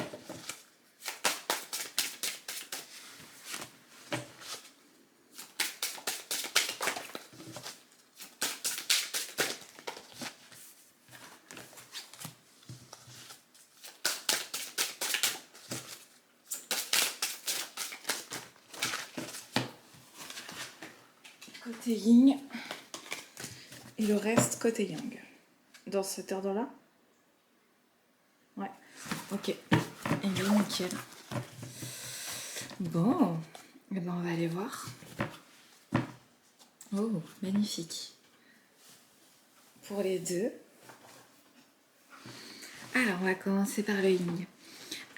Côté yin et le reste côté yang. Dans cet ordre-là? Ouais, ok. Et bien, nickel. Bon, eh ben on va aller voir. Oh, magnifique. Pour les deux. Alors, on va commencer par le yin.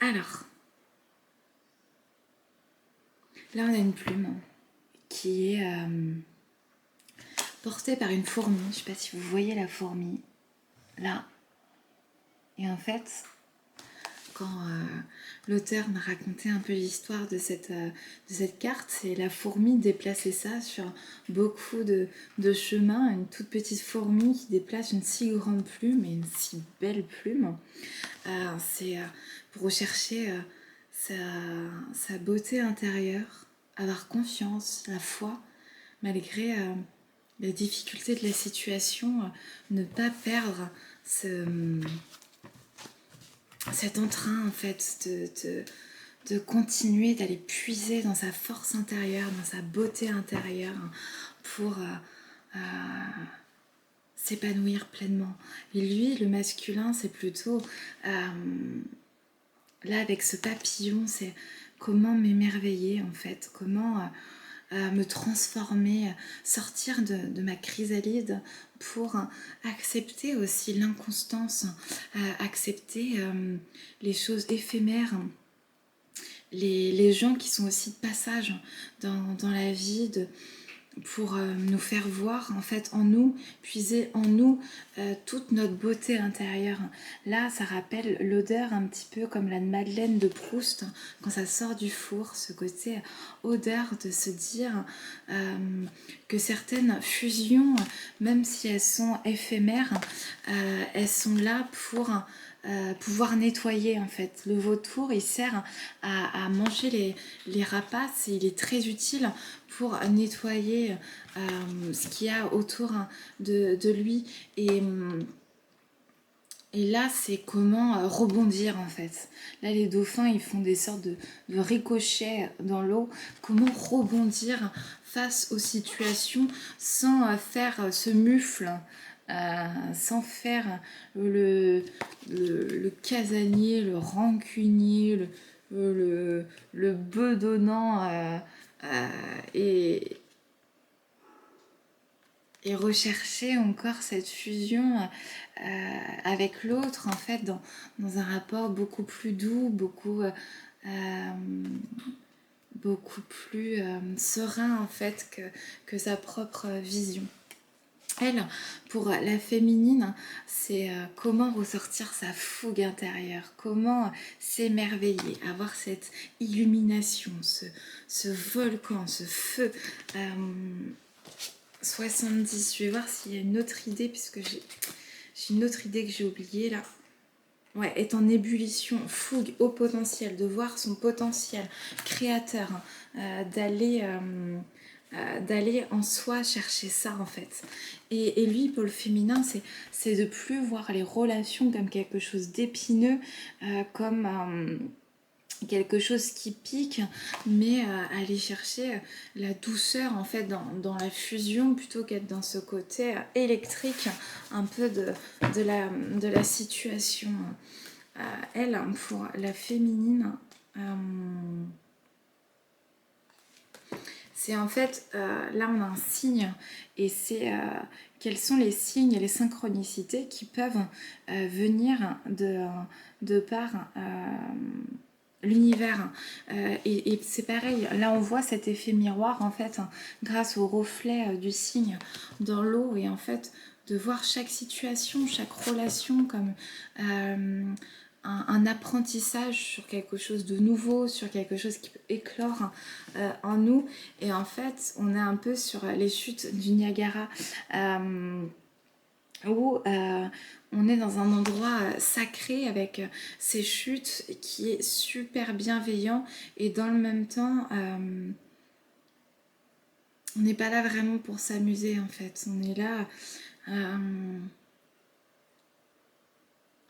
Alors, là, on a une plume qui est portée par une fourmi. Je ne sais pas si vous voyez la fourmi. Là. Et en fait, quand l'auteur m'a raconté un peu l'histoire de cette carte, c'est la fourmi déplaçait ça sur beaucoup de chemins, une toute petite fourmi qui déplace une si grande plume et une si belle plume. C'est pour rechercher sa beauté intérieure, avoir confiance, la foi, malgré la difficulté de la situation, ne pas perdre cet entrain en fait de continuer d'aller puiser dans sa force intérieure, dans sa beauté intérieure pour s'épanouir pleinement. Et lui, le masculin, c'est plutôt là avec ce papillon, c'est comment m'émerveiller en fait, comment me transformer, sortir de ma chrysalide pour accepter aussi l'inconstance, accepter les choses éphémères, les gens qui sont aussi de passage dans la vie, pour nous faire voir en fait en nous, puiser en nous toute notre beauté intérieure. Là, ça rappelle l'odeur un petit peu comme la Madeleine de Proust quand ça sort du four, ce côté odeur de se dire que certaines fusions, même si elles sont éphémères, elles sont là pour pouvoir nettoyer en fait. Le vautour, il sert à manger les rapaces et il est très utile pour nettoyer ce qu'il y a autour de lui. Et là, c'est comment rebondir en fait. Là, les dauphins, ils font des sortes de ricochets dans l'eau. Comment rebondir face aux situations sans faire ce mufle, sans faire le casanier, le rancunier, le bedonnant et rechercher encore cette fusion avec l'autre en fait dans un rapport beaucoup plus doux, beaucoup plus serein en fait que sa propre vision. Elle, pour la féminine, c'est comment ressortir sa fougue intérieure, comment s'émerveiller, avoir cette illumination, ce volcan, ce feu. 70, je vais voir s'il y a une autre idée, puisque j'ai une autre idée que j'ai oubliée là. Ouais, est en ébullition, fougue au potentiel, de voir son potentiel créateur, d'aller en soi chercher ça en fait. Et lui, pour le féminin, c'est de plus voir les relations comme quelque chose d'épineux, comme quelque chose qui pique, mais aller chercher la douceur en fait dans la fusion plutôt qu'être dans ce côté électrique un peu de la situation. Elle, pour la féminine, c'est en fait, là on a un signe, et c'est quels sont les signes et les synchronicités qui peuvent venir de par l'univers. Et c'est pareil, là on voit cet effet miroir en fait, grâce au reflet du signe dans l'eau, et en fait de voir chaque situation, chaque relation comme un apprentissage sur quelque chose de nouveau, sur quelque chose qui peut éclore en nous. Et en fait on est un peu sur les chutes du Niagara, où on est dans un endroit sacré avec ces chutes qui est super bienveillant, et dans le même temps on n'est pas là vraiment pour s'amuser en fait, on est là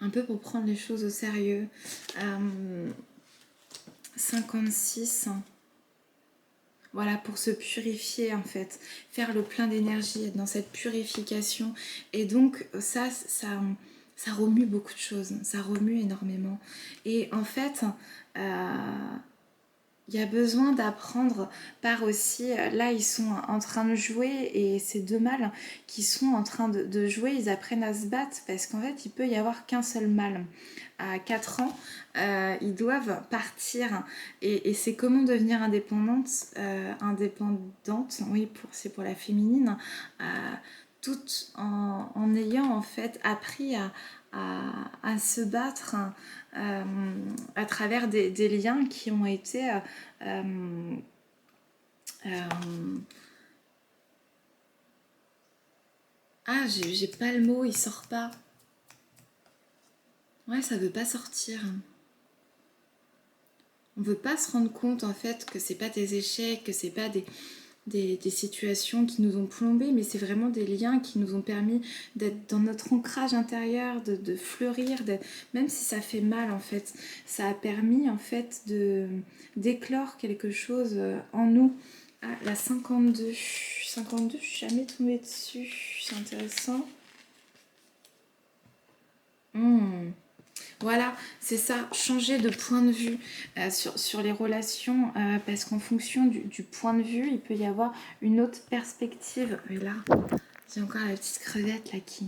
un peu pour prendre les choses au sérieux. 56, voilà, pour se purifier en fait, faire le plein d'énergie, être dans cette purification. Et donc ça remue beaucoup de choses, ça remue énormément. Et en fait, il y a besoin d'apprendre par aussi, là ils sont en train de jouer et ces deux mâles qui sont en train de jouer, ils apprennent à se battre parce qu'en fait il peut y avoir qu'un seul mâle. À 4 ans, ils doivent partir et c'est comment devenir indépendante, oui c'est pour la féminine, tout en ayant en fait appris à se battre euh, à travers des liens qui ont été euh, ah j'ai pas le mot, il sort pas. Ouais, ça veut pas sortir. On veut pas se rendre compte en fait que c'est pas des échecs, que c'est pas des situations qui nous ont plombés, mais c'est vraiment des liens qui nous ont permis d'être dans notre ancrage intérieur, de fleurir, même si ça fait mal en fait. Ça a permis en fait d'éclore quelque chose en nous. Ah, la 52. 52, je suis jamais tombée dessus. C'est intéressant. Hmm. Voilà, c'est ça, changer de point de vue sur les relations, parce qu'en fonction du point de vue, il peut y avoir une autre perspective. Et là, j'ai encore la petite crevette là qui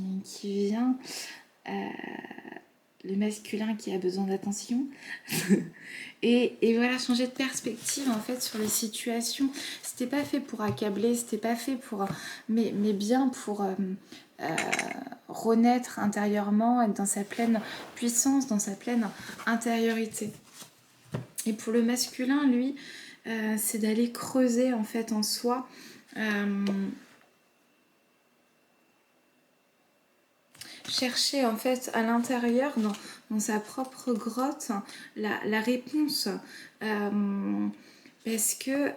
vient, euh, le masculin qui a besoin d'attention. et voilà, changer de perspective en fait sur les situations. C'était pas fait pour accabler, c'était pas fait pour... mais bien pour... renaître intérieurement, être dans sa pleine puissance, dans sa pleine intériorité. Et pour le masculin, lui, c'est d'aller creuser en fait en soi, chercher en fait à l'intérieur, dans sa propre grotte, la réponse. Parce que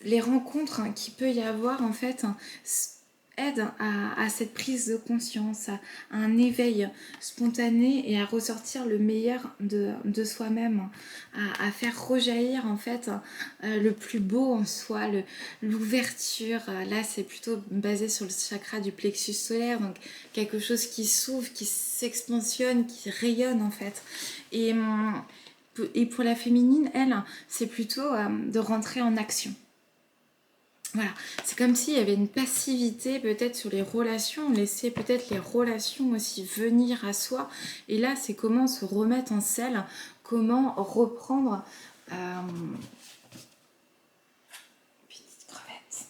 les rencontres qu'il peut y avoir en fait aident à cette prise de conscience, à un éveil spontané et à ressortir le meilleur de soi-même, à faire rejaillir en fait le plus beau en soi, l'ouverture. Là c'est plutôt basé sur le chakra du plexus solaire, donc quelque chose qui s'ouvre, qui s'expansionne, qui rayonne en fait. Et pour la féminine, elle, c'est plutôt de rentrer en action. Voilà, c'est comme s'il y avait une passivité peut-être sur les relations, laisser peut-être les relations aussi venir à soi. Et là, c'est comment se remettre en selle, comment reprendre... petite crevette.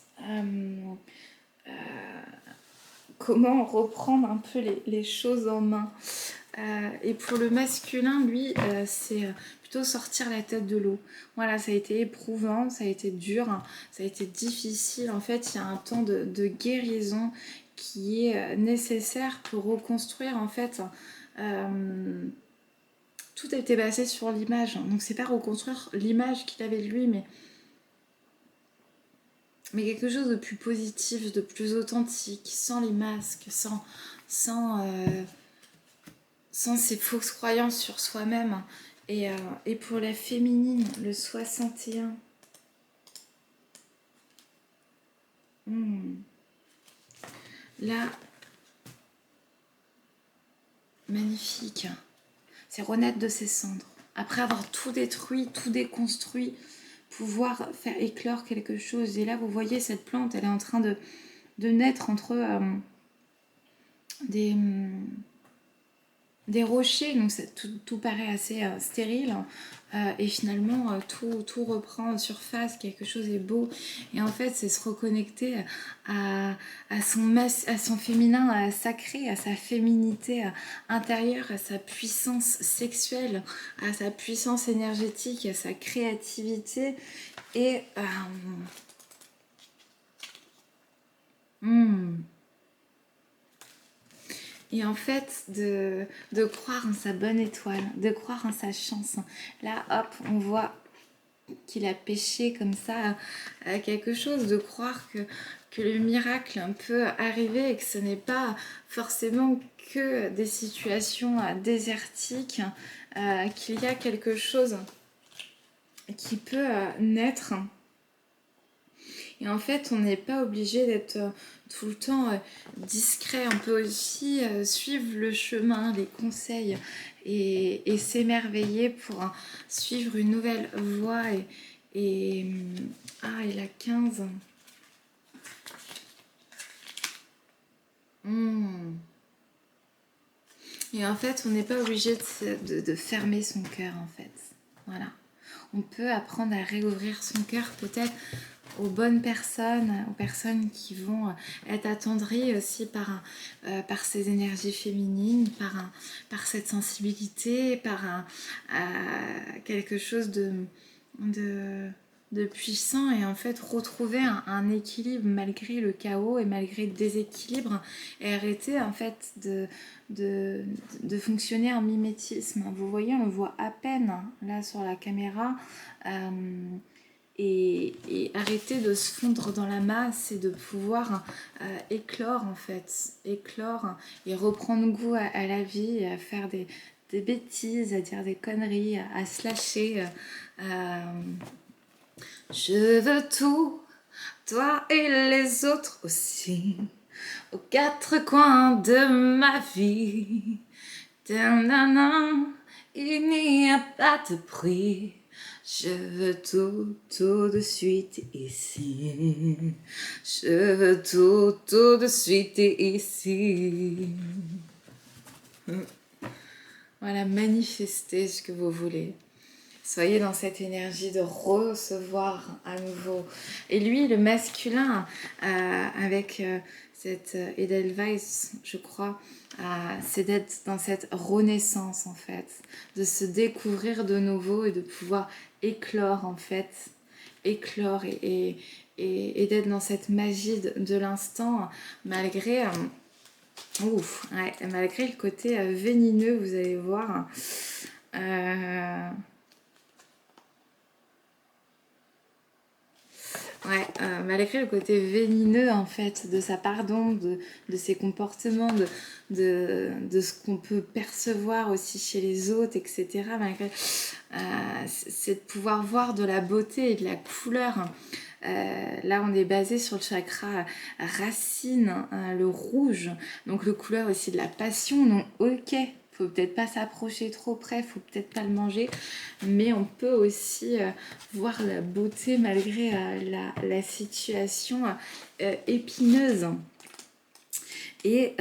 Comment reprendre un peu les choses en main. Et pour le masculin, lui, c'est plutôt sortir la tête de l'eau. Voilà, ça a été éprouvant, ça a été dur, ça a été difficile. En fait, il y a un temps de guérison qui est nécessaire pour reconstruire. En fait, tout a été basé sur l'image. Donc, c'est pas reconstruire l'image qu'il avait de lui, mais quelque chose de plus positif, de plus authentique, sans les masques, sans ces fausses croyances sur soi-même. Et pour la féminine, le 61. Là, magnifique. C'est renaître de ses cendres. Après avoir tout détruit, tout déconstruit, pouvoir faire éclore quelque chose. Et là, vous voyez, cette plante, elle est en train de naître entre des rochers, donc tout paraît assez stérile, et finalement tout reprend en surface, quelque chose est beau, et en fait c'est se reconnecter à son féminin, à sacré, à sa féminité intérieure, à sa puissance sexuelle, à sa puissance énergétique, à sa créativité, et et en fait, de croire en sa bonne étoile, de croire en sa chance. Là, hop, on voit qu'il a pêché comme ça quelque chose, de croire que le miracle peut arriver et que ce n'est pas forcément que des situations désertiques, qu'il y a quelque chose qui peut naître. Et en fait, on n'est pas obligé d'être tout le temps discret. On peut aussi suivre le chemin, les conseils et s'émerveiller pour suivre une nouvelle voie. Et, et la 15. Et en fait, on n'est pas obligé de fermer son cœur, en fait. Voilà. On peut apprendre à réouvrir son cœur peut-être aux bonnes personnes, aux personnes qui vont être attendries aussi par ces énergies féminines, par cette sensibilité, par quelque chose de puissant et en fait retrouver un équilibre malgré le chaos et malgré le déséquilibre et arrêter en fait de fonctionner en mimétisme. Vous voyez, on le voit à peine là sur la caméra. Et arrêter de se fondre dans la masse et de pouvoir éclore en fait, éclore et reprendre goût à la vie, à faire des bêtises, à dire des conneries, à se lâcher. Je veux tout, toi et les autres aussi, aux quatre coins de ma vie. Nanana, il n'y a pas de prix. Je veux tout de suite ici. Je veux tout de suite ici. Voilà, manifestez ce que vous voulez. Soyez dans cette énergie de recevoir à nouveau. Et lui, le masculin, avec cette Edelweiss, je crois, c'est d'être dans cette renaissance, en fait. De se découvrir de nouveau et de pouvoir éclore, en fait. Éclore et d'être dans cette magie de l'instant, malgré... malgré le côté vénineux, vous allez voir... malgré le côté vénineux en fait de sa part d'ombre, de ses comportements, de ce qu'on peut percevoir aussi chez les autres, etc. Malgré, c'est de pouvoir voir de la beauté et de la couleur. Là, on est basé sur le chakra racine, le rouge, donc le couleur aussi de la passion. Donc, ok, faut peut-être pas s'approcher trop près, faut peut-être pas le manger, mais on peut aussi voir la beauté malgré la situation épineuse. Et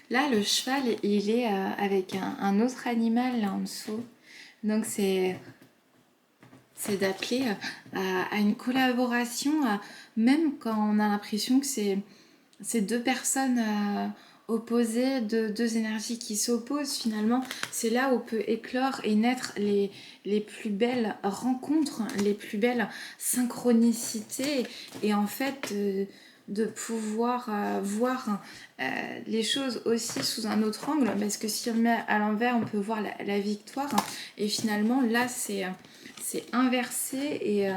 là le cheval il est avec un autre animal là en dessous, donc c'est d'appeler à une collaboration, même quand on a l'impression que c'est deux personnes opposées, deux énergies qui s'opposent. Finalement, c'est là où peut éclore et naître les plus belles rencontres, les plus belles synchronicités, et en fait de pouvoir voir les choses aussi sous un autre angle, parce que si on met à l'envers, on peut voir la victoire, et finalement là c'est inversé et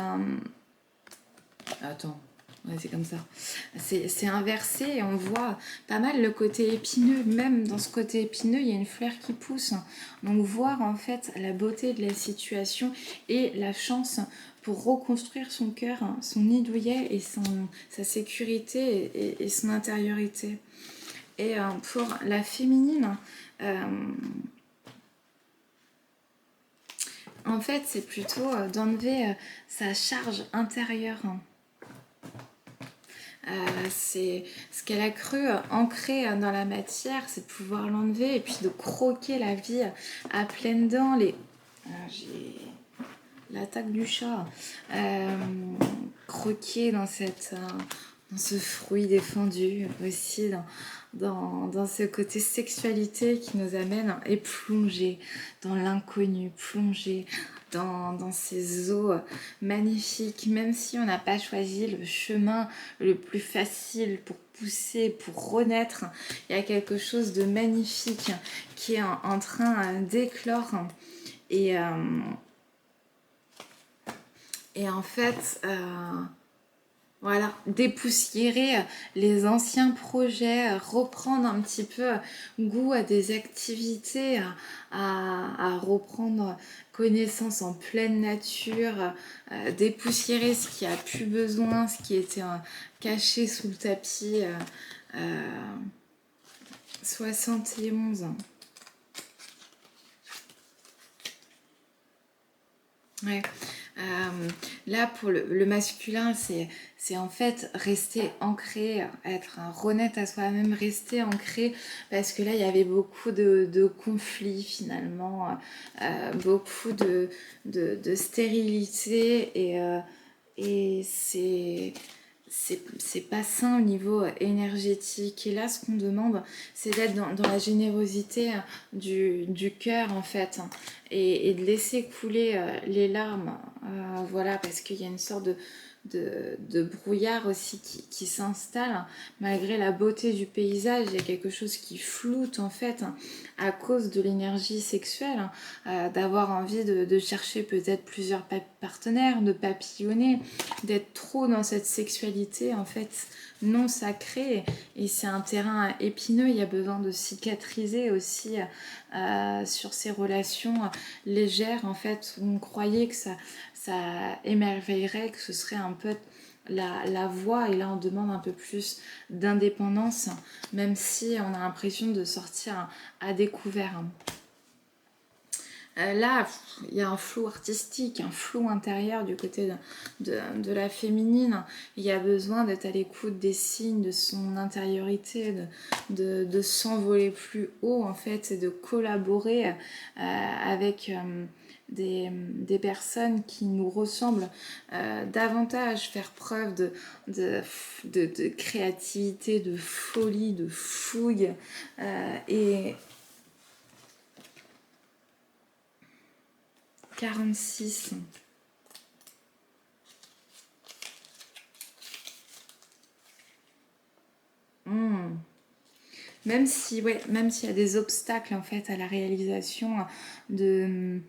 attends, ouais, c'est comme ça, c'est inversé et on voit pas mal le côté épineux. Même dans ce côté épineux il y a une fleur qui pousse, donc voir en fait la beauté de la situation et la chance pour reconstruire son cœur, son nid douillet et sa sécurité et son intériorité. Et pour la féminine, en fait, c'est plutôt d'enlever sa charge intérieure. C'est ce qu'elle a cru ancrée dans la matière, c'est de pouvoir l'enlever et puis de croquer la vie à pleines dents. J'ai l'attaque du chat. Croquer dans ce fruit défendu aussi, dans ce côté sexualité qui nous amène et plonger dans l'inconnu, plonger dans ces eaux magnifiques, même si on n'a pas choisi le chemin le plus facile pour pousser, pour renaître. Il y a quelque chose de magnifique qui est en train d'éclore et en fait Voilà, dépoussiérer les anciens projets, reprendre un petit peu goût à des activités, à reprendre connaissance en pleine nature, dépoussiérer ce qui a plus besoin, ce qui était caché sous le tapis. 71. Ouais. Là, pour le masculin, c'est en fait rester ancré, être un honnête à soi-même, rester ancré, parce que là, il y avait beaucoup de conflits finalement, beaucoup de stérilité, et c'est pas sain au niveau énergétique. Et là, ce qu'on demande, c'est d'être dans la générosité du cœur, en fait, et de laisser couler les larmes. Voilà, parce qu'il y a une sorte de brouillard aussi qui s'installe. Malgré la beauté du paysage, il y a quelque chose qui floute, en fait, à cause de l'énergie sexuelle, d'avoir envie de chercher peut-être plusieurs partenaires, de papillonner, d'être trop dans cette sexualité en fait non sacrée, et c'est un terrain épineux. Il y a besoin de cicatriser aussi sur ces relations légères en fait, où on croyait que ça émerveillerait, que ce serait un peu la voie, et là on demande un peu plus d'indépendance, même si on a l'impression de sortir à découvert. Là, il y a un flou artistique, un flou intérieur du côté de la féminine. Il y a besoin d'être à l'écoute des signes de son intériorité, de s'envoler plus haut en fait, et de collaborer avec des personnes qui nous ressemblent davantage, faire preuve de créativité, de folie, de fougue, et 46. Hmm. Même si, ouais, même s'il y a des obstacles en fait à la réalisation des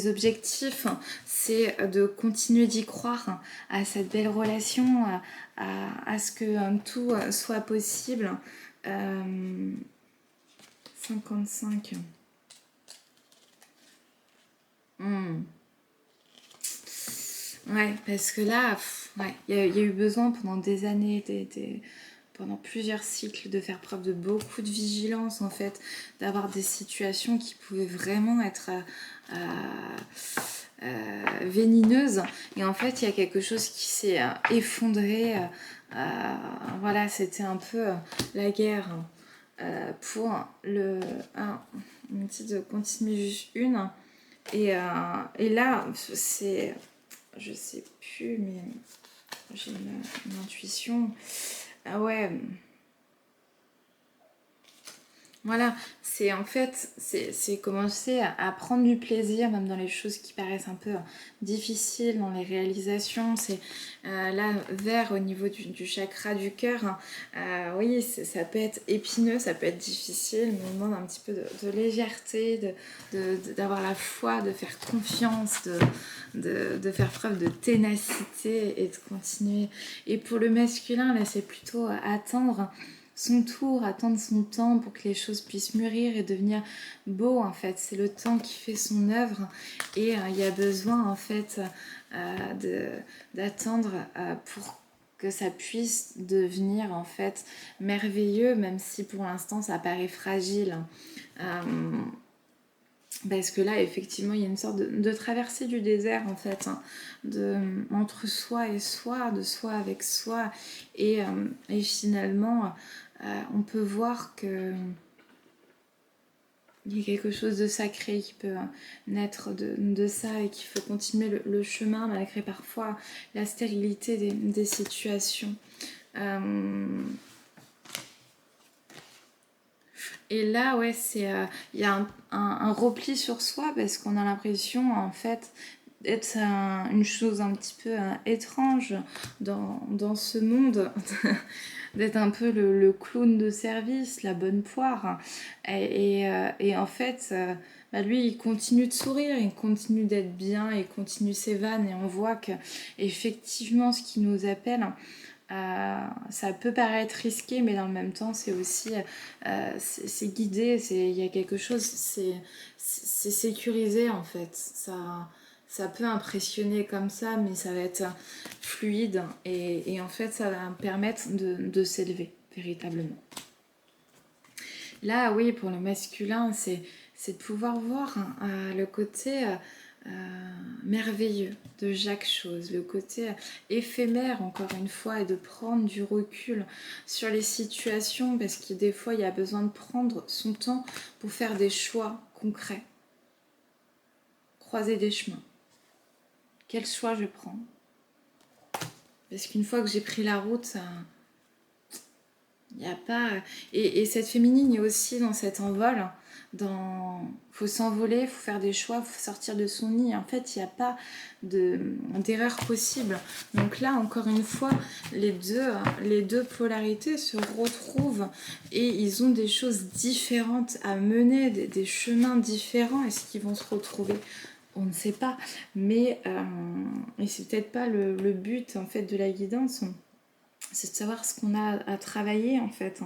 objectifs, c'est de continuer d'y croire à cette belle relation, à ce que tout soit possible. Euh, 55. Hmm. Ouais, parce que là, ouais, il y a eu besoin pendant des années, pendant plusieurs cycles, de faire preuve de beaucoup de vigilance, en fait, d'avoir des situations qui pouvaient vraiment être vénineuses. Et en fait, il y a quelque chose qui s'est effondré. Voilà, c'était un peu la guerre pour une petite continue juste une. Et là, c'est, je sais plus, mais j'ai une intuition. Ah ouais, voilà, c'est en fait, c'est commencer à prendre du plaisir, même dans les choses qui paraissent un peu difficiles, dans les réalisations. C'est là, vert au niveau du chakra du cœur. Oui, ça peut être épineux, ça peut être difficile, mais on demande un petit peu de légèreté, d'avoir la foi, de faire confiance, de faire preuve de ténacité et de continuer. Et pour le masculin, là, c'est plutôt attendre son tour, attendre son temps pour que les choses puissent mûrir et devenir beau en fait. C'est le temps qui fait son œuvre, et il y a besoin en fait d'attendre pour que ça puisse devenir en fait merveilleux, même si pour l'instant ça paraît fragile. Euh, Parce que là, effectivement, il y a une sorte de traversée du désert, en fait, hein, entre soi et soi, de soi avec soi. Et finalement, on peut voir que il y a quelque chose de sacré qui peut naître de ça, et qu'il faut continuer le chemin malgré parfois la stérilité des situations. Et là, ouais, il y a un repli sur soi, parce qu'on a l'impression, en fait, d'être une chose un petit peu étrange dans ce monde, d'être un peu le clown de service, la bonne poire. Et en fait, bah lui il continue de sourire, il continue d'être bien, il continue ses vannes et on voit que effectivement ce qui nous appelle, ça peut paraître risqué mais dans le même temps c'est aussi c'est guidé, il y a quelque chose, c'est sécurisé en fait, ça peut impressionner comme ça mais ça va être fluide et en fait ça va permettre de s'élever véritablement. Là, oui, pour le masculin, c'est de pouvoir voir le côté merveilleux de chaque chose, le côté éphémère, encore une fois, et de prendre du recul sur les situations, parce que des fois, il y a besoin de prendre son temps pour faire des choix concrets, croiser des chemins. Quel choix je prends? Parce qu'une fois que j'ai pris la route, il n'y a pas... Et cette féminine est aussi dans cet envol, faut s'envoler, faut faire des choix, faut sortir de son nid. En fait, il n'y a pas d'erreur possible. Donc là, encore une fois, les deux polarités se retrouvent et ils ont des choses différentes à mener, des chemins différents. Est-ce qu'ils vont se retrouver? On ne sait pas. Mais et c'est peut-être pas le but en fait de la guidance. C'est de savoir ce qu'on a à travailler en fait.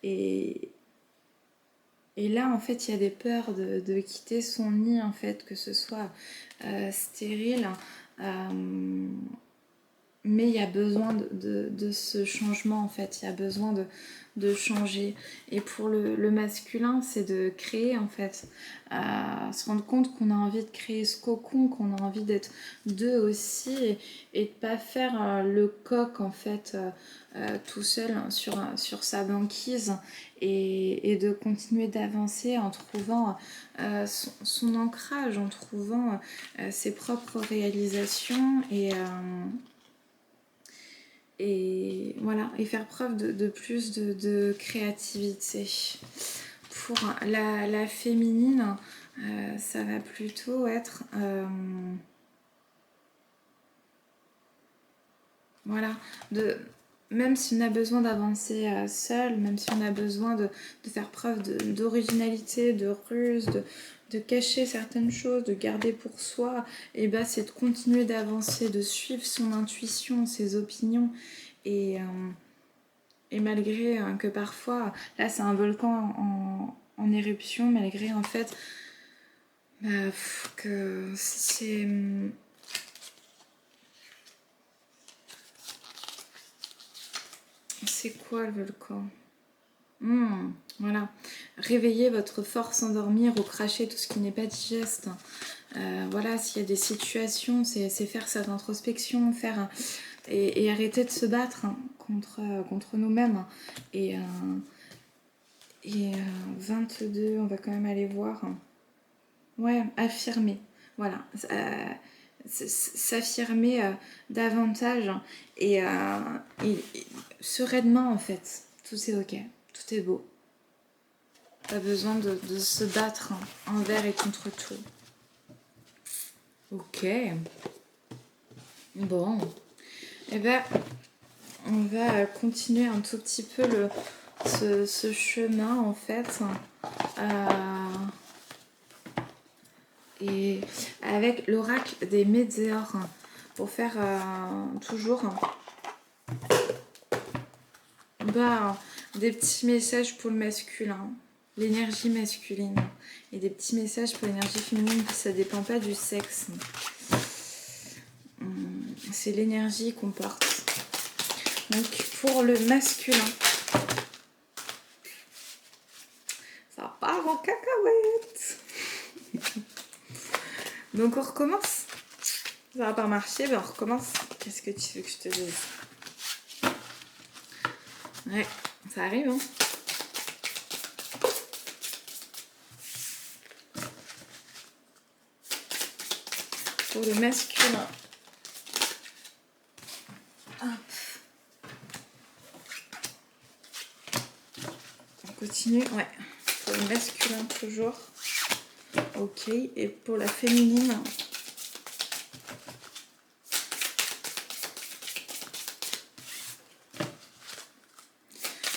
Et là en fait il y a des peurs de quitter son nid en fait, que ce soit stérile, mais il y a besoin de ce changement en fait, il y a besoin de changer. Et pour le masculin, c'est de créer en fait, se rendre compte qu'on a envie de créer ce cocon, qu'on a envie d'être deux aussi, et de pas faire le coq en fait tout seul sur sa banquise, et de continuer d'avancer en trouvant son ancrage, en trouvant ses propres réalisations, et voilà, et faire preuve de plus de créativité. Pour la féminine, ça va plutôt être voilà, même si on a besoin d'avancer seul, même si on a besoin de faire preuve d'originalité, de ruse, de cacher certaines choses, de garder pour soi, et ben c'est de continuer d'avancer, de suivre son intuition, ses opinions, et malgré que parfois, là c'est un volcan en éruption, malgré en fait que c'est quoi le volcan? Voilà, réveiller votre force endormie, recracher tout ce qui n'est pas digeste. Voilà, s'il y a des situations, c'est faire cette introspection, et arrêter de se battre contre nous-mêmes. Et 22, on va quand même aller voir. Ouais, affirmer. Voilà, s'affirmer davantage, et sereinement en fait. Tout est ok, tout est beau. Pas besoin de se battre envers et contre tout. Ok. Bon. Eh ben, on va continuer un tout petit peu ce chemin en fait. Et avec l'oracle des météores, pour faire toujours des petits messages pour le masculin, l'énergie masculine, et des petits messages pour l'énergie féminine. Ça dépend pas du sexe, c'est l'énergie qu'on porte. Donc pour le masculin, ça part en cacahuète. Donc on recommence. Ça va pas marcher, ben on recommence. Qu'est-ce que tu veux que je te dise? Ouais, ça arrive, hein. Pour le masculin. Hop. On continue, ouais. Pour le masculin toujours. Ok, et pour la féminine.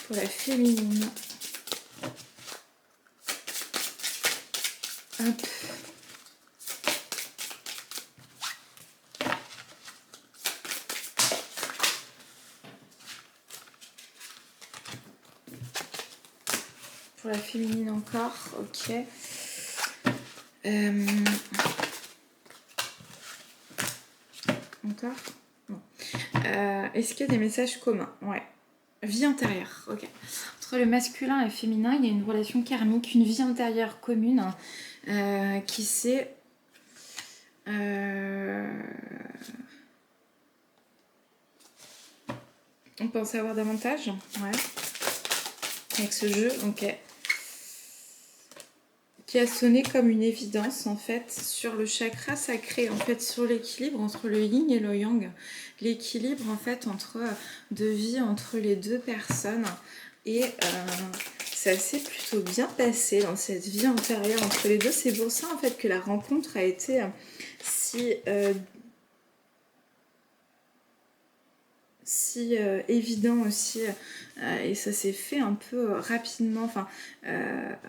Pour la féminine. On Hop. Pour la féminine encore, ok. Encore non. Est-ce qu'il y a des messages communs? Ouais. Vie intérieure, ok. Entre le masculin et le féminin, il y a une relation karmique, une vie intérieure commune qui s'est... On peut en savoir davantage? Ouais. Avec ce jeu, ok. Qui a sonné comme une évidence en fait sur le chakra sacré, en fait sur l'équilibre entre le yin et le yang, l'équilibre en fait entre de vie entre les deux personnes et ça s'est plutôt bien passé dans cette vie antérieure entre les deux. C'est pour ça en fait que la rencontre a été si évident aussi et ça s'est fait un peu rapidement, enfin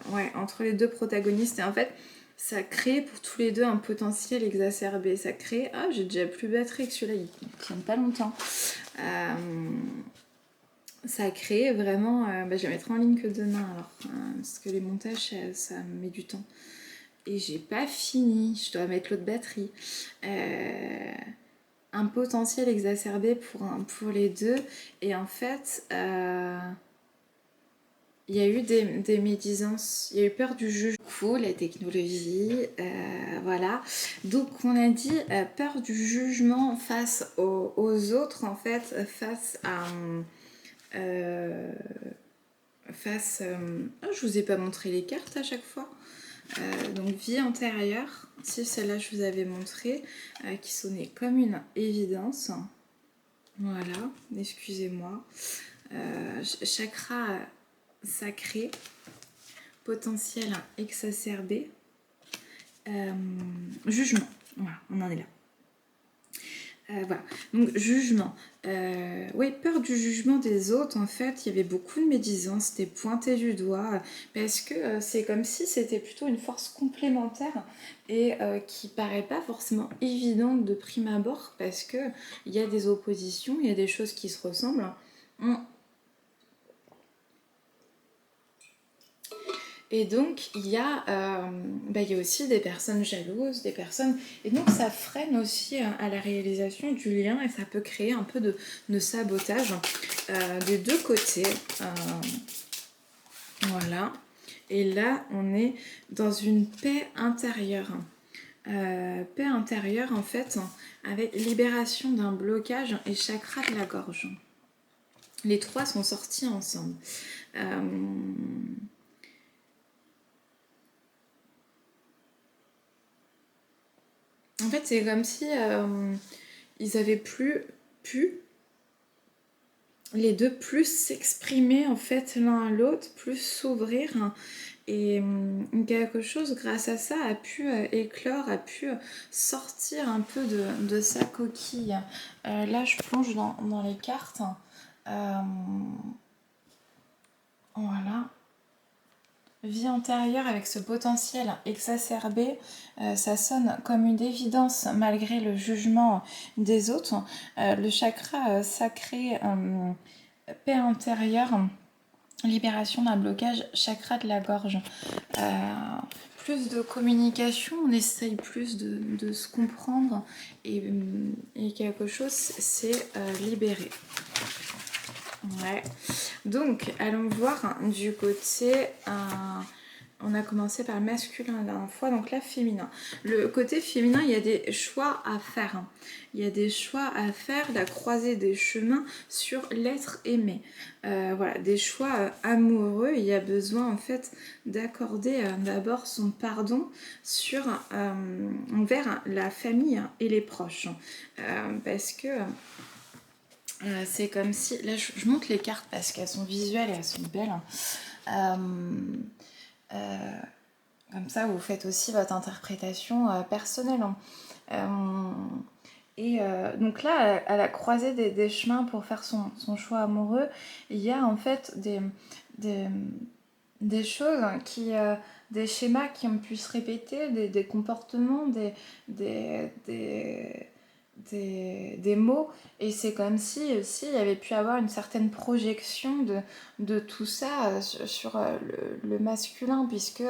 ouais, entre les deux protagonistes, et en fait ça crée pour tous les deux un potentiel exacerbé. Ça crée, ah j'ai déjà plus de batterie que celui-là, il tient pas longtemps. Ça a créé vraiment, je vais mettre en ligne que demain alors, parce que les montages ça met du temps et j'ai pas fini, je dois mettre l'autre batterie. Un potentiel exacerbé pour les deux, et en fait il y a eu des médisances, il y a eu peur du jugement, la technologie, voilà. Donc on a dit peur du jugement face aux autres, en fait, face à... Oh, je vous ai pas montré les cartes à chaque fois. Donc vie antérieure, si celle-là je vous avais montré, qui sonnait comme une évidence. Voilà, excusez-moi. Chakra sacré, potentiel exacerbé, jugement. Voilà, on en est là. Voilà, donc jugement. Oui, peur du jugement des autres, en fait, il y avait beaucoup de médisance, c'était pointé du doigt, parce que c'est comme si c'était plutôt une force complémentaire et qui paraît pas forcément évidente de prime abord, parce que il y a des oppositions, il y a des choses qui se ressemblent. Et donc, il y a aussi des personnes jalouses, des personnes... Et donc, ça freine aussi à la réalisation du lien, et ça peut créer un peu de sabotage des deux côtés. Voilà. Et là, on est dans une paix intérieure. Paix intérieure, en fait, avec libération d'un blocage et chakra de la gorge. Les trois sont sortis ensemble. En fait, c'est comme si ils avaient plus pu, les deux, plus s'exprimer en fait l'un à l'autre, plus s'ouvrir. Et quelque chose, grâce à ça, a pu éclore, a pu sortir un peu de sa coquille. Là, je plonge dans les cartes. Voilà. Vie antérieure avec ce potentiel exacerbé, ça sonne comme une évidence malgré le jugement des autres. Le chakra sacré, paix intérieure, libération d'un blocage, chakra de la gorge. Plus de communication, on essaye plus de se comprendre, et quelque chose s'est libéré. Ouais. Donc, allons voir du côté... on a commencé par le masculin la dernière fois, donc là, féminin. Le côté féminin, il y a des choix à faire. Il y a des choix à faire, la croisée des chemins sur l'être aimé. Voilà, des choix amoureux. Il y a besoin, en fait, d'accorder d'abord son pardon envers la famille et les proches. Parce que... c'est comme si... Là, je montre les cartes parce qu'elles sont visuelles et elles sont belles. Comme ça, vous faites aussi votre interprétation personnelle. Donc là, à la croisée des chemins pour faire son choix amoureux, il y a en fait des choses qui des schémas qui ont pu se répéter, des comportements, des mots, et c'est comme si aussi il y avait pu avoir une certaine projection de tout ça sur le masculin, puisque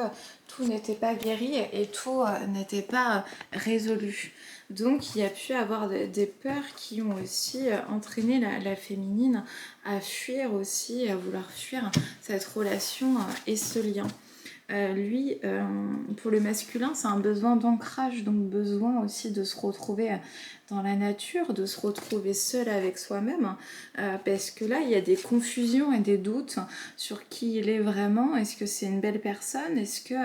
tout n'était pas guéri et tout n'était pas résolu. Donc il y a pu avoir des peurs qui ont aussi entraîné la féminine à fuir aussi, à vouloir fuir cette relation et ce lien. Lui, pour le masculin, c'est un besoin d'ancrage, donc besoin aussi de se retrouver dans la nature, de se retrouver seul avec soi-même, parce que là, il y a des confusions et des doutes sur qui il est vraiment. Est-ce que c'est une belle personne? Est-ce qu'il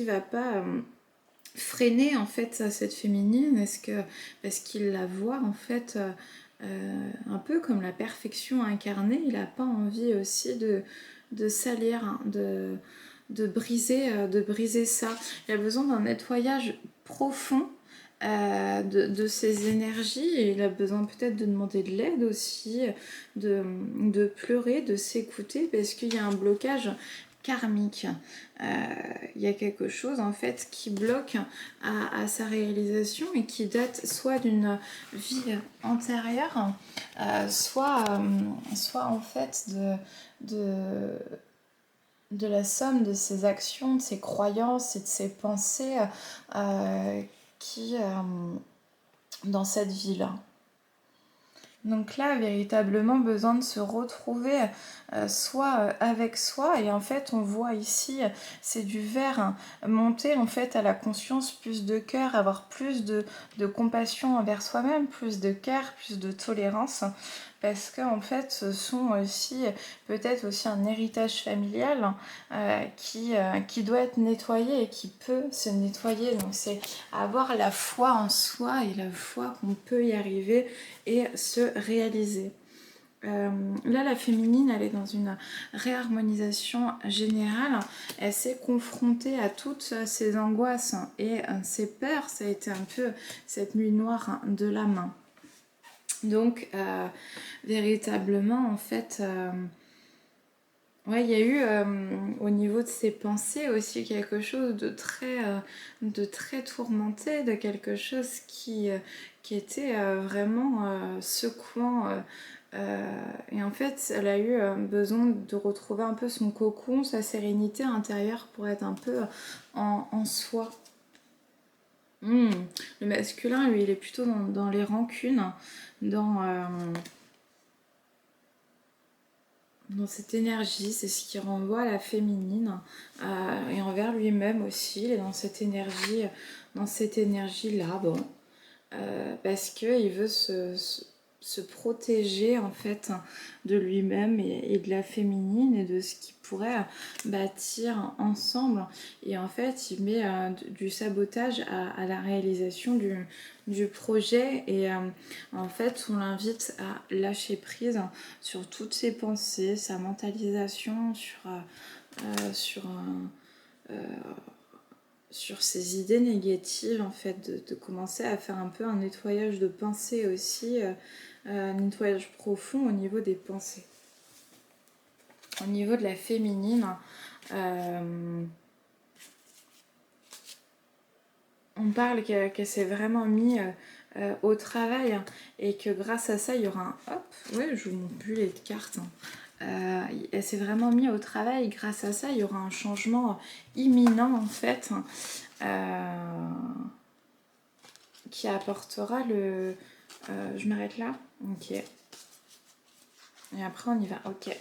va pas freiner en fait cette féminine? Est-ce que parce qu'il la voit en fait un peu comme la perfection incarnée, il n'a pas envie aussi de salir, hein, de briser ça. Il a besoin d'un nettoyage profond de ses énergies, et il a besoin peut-être de demander de l'aide aussi, de pleurer, de s'écouter, parce qu'il y a un blocage karmique. Il y a quelque chose en fait qui bloque à sa réalisation et qui date soit d'une vie antérieure, soit en fait de la somme de ses actions, de ses croyances et de ses pensées qui dans cette vie-là. Donc là, véritablement besoin de se retrouver soit avec soi, et en fait on voit ici, c'est du verre, hein, monter en fait à la conscience, plus de cœur, avoir plus de compassion envers soi-même, plus de cœur, plus de tolérance, parce qu'en fait ce sont aussi peut-être aussi un héritage familial qui doit être nettoyé et qui peut se nettoyer. Donc c'est avoir la foi en soi et la foi qu'on peut y arriver et se réaliser. Là, la féminine, elle est dans une réharmonisation générale. Elle s'est confrontée à toutes ces angoisses et ces peurs. Ça a été un peu cette nuit noire de l'âme. Donc, véritablement, en fait, ouais, il y a eu au niveau de ses pensées aussi quelque chose de très tourmenté, de quelque chose qui était vraiment secouant. Et en fait, elle a eu besoin de retrouver un peu son cocon, sa sérénité intérieure pour être un peu en soi. Le masculin, lui, il est plutôt dans les rancunes, dans cette énergie, c'est ce qui renvoie à la féminine et envers lui-même aussi. Il est dans cette énergie-là, bon, parce qu'il veut se protéger en fait de lui-même et de la féminine et de ce qu'il pourrait bâtir ensemble. Et en fait, il met du sabotage à la réalisation du projet, et en fait, on l'invite à lâcher prise sur toutes ses pensées, sa mentalisation, sur ses idées négatives, en fait, de commencer à faire un peu un nettoyage de pensée aussi, un nettoyage profond au niveau des pensées. Au niveau de la féminine, on parle qu'elle s'est vraiment mise au travail, et que grâce à ça, il y aura un... Hop, ouais, je vous montre plus les cartes. Elle s'est vraiment mise au travail, grâce à ça, il y aura un changement imminent, en fait, qui apportera le... je m'arrête là? Ok. Et après, on y va. Ok.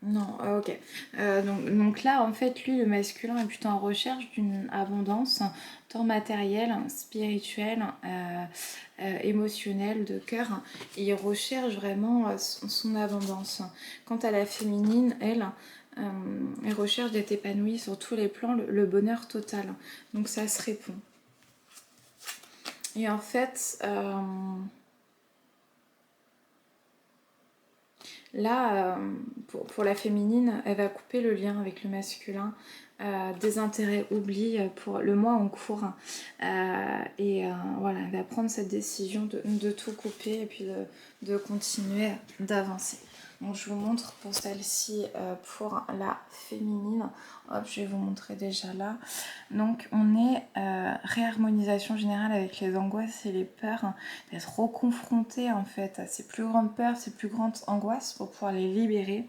Non, ok. Donc là, en fait, lui, le masculin est plutôt en recherche d'une abondance, tant matérielle, spirituelle, émotionnelle, de cœur. Et il recherche vraiment son abondance. Quant à la féminine, elle recherche d'être épanouie sur tous les plans, le bonheur total. Donc ça se répond. Et en fait... Là, pour la féminine, elle va couper le lien avec le masculin. Désintérêt, oubli pour le mois en cours. Voilà, elle va prendre cette décision de tout couper et puis de continuer d'avancer. Donc je vous montre pour celle-ci, pour la féminine. Hop, je vais vous montrer déjà là. Donc on est réharmonisation générale avec les angoisses et les peurs, d'être reconfrontée en fait à ses plus grandes peurs, ses plus grandes angoisses pour pouvoir les libérer.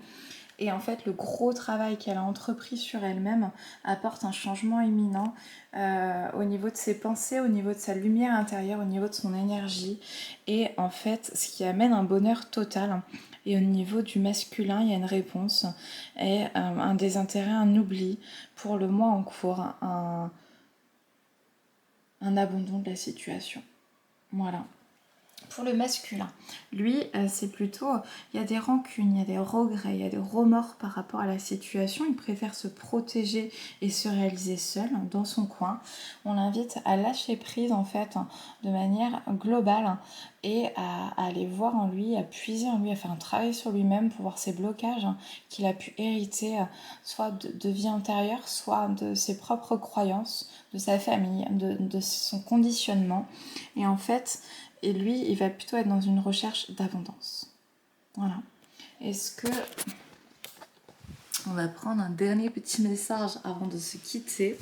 Et en fait, le gros travail qu'elle a entrepris sur elle-même apporte un changement imminent au niveau de ses pensées, au niveau de sa lumière intérieure, au niveau de son énergie. Et en fait, ce qui amène un bonheur total. Et au niveau du masculin, il y a une réponse et un désintérêt, un oubli pour le mois en cours, un abandon de la situation. Voilà. Pour le masculin, lui, c'est plutôt, il y a des rancunes, il y a des regrets, il y a des remords par rapport à la situation. Il préfère se protéger et se réaliser seul dans son coin. On l'invite à lâcher prise en fait de manière globale et à aller voir en lui, à puiser en lui, à faire un travail sur lui-même pour voir ses blocages qu'il a pu hériter soit de vie antérieure, soit de ses propres croyances, de sa famille, de son conditionnement. Et en fait, et lui, il va plutôt être dans une recherche d'abondance. Voilà. Est-ce que... On va prendre un dernier petit message avant de se quitter.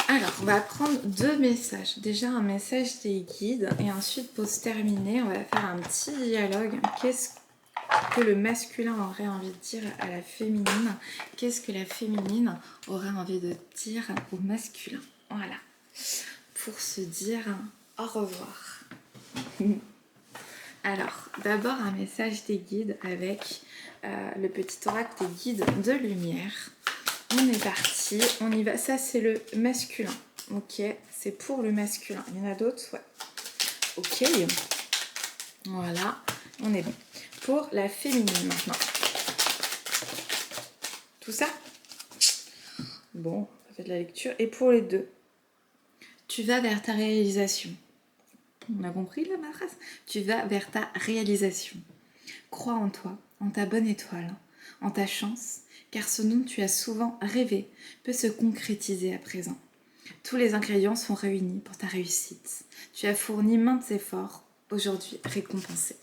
Alors, on va prendre 2 messages. Déjà, un message des guides. Et ensuite, pour se terminer, on va faire un petit dialogue. Qu'est-ce que le masculin aurait envie de dire à la féminine? Qu'est-ce que la féminine aurait envie de dire au masculin? Voilà. Pour se dire au revoir. Alors, d'abord un message des guides avec le petit oracle des guides de lumière. On est parti, on y va. Ça, c'est le masculin. Ok, c'est pour le masculin. Il y en a d'autres? Ouais. Ok. Voilà, on est bon. Pour la féminine maintenant. Tout ça? Bon, ça fait de la lecture. Et pour les deux, tu vas vers ta réalisation. On a compris là ma phrase? Tu vas vers ta réalisation. Crois en toi, en ta bonne étoile, en ta chance, car ce dont tu as souvent rêvé peut se concrétiser à présent. Tous les ingrédients sont réunis pour ta réussite. Tu as fourni maints efforts, aujourd'hui récompensés.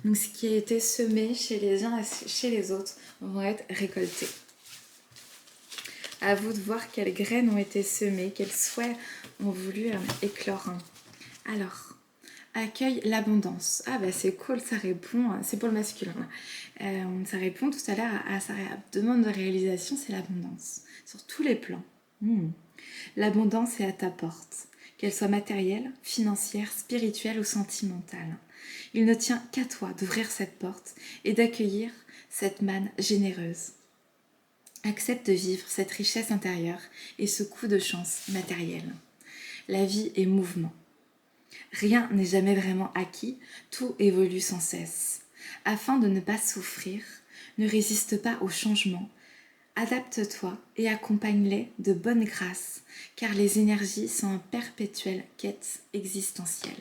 Donc ce qui a été semé chez les uns et chez les autres vont être récoltés. À vous de voir quelles graines ont été semées, quels souhaits ont voulu éclore. Alors, accueille l'abondance. Ah bah c'est cool, ça répond, c'est pour le masculin. Ça répond tout à l'heure à sa demande de réalisation, c'est l'abondance. Sur tous les plans. L'abondance est à ta porte, qu'elle soit matérielle, financière, spirituelle ou sentimentale. Il ne tient qu'à toi d'ouvrir cette porte et d'accueillir cette manne généreuse. Accepte de vivre cette richesse intérieure et ce coup de chance matériel. La vie est mouvement. Rien n'est jamais vraiment acquis, tout évolue sans cesse. Afin de ne pas souffrir, ne résiste pas au changement. Adapte-toi et accompagne-les de bonne grâce, car les énergies sont en perpétuelle quête existentielle.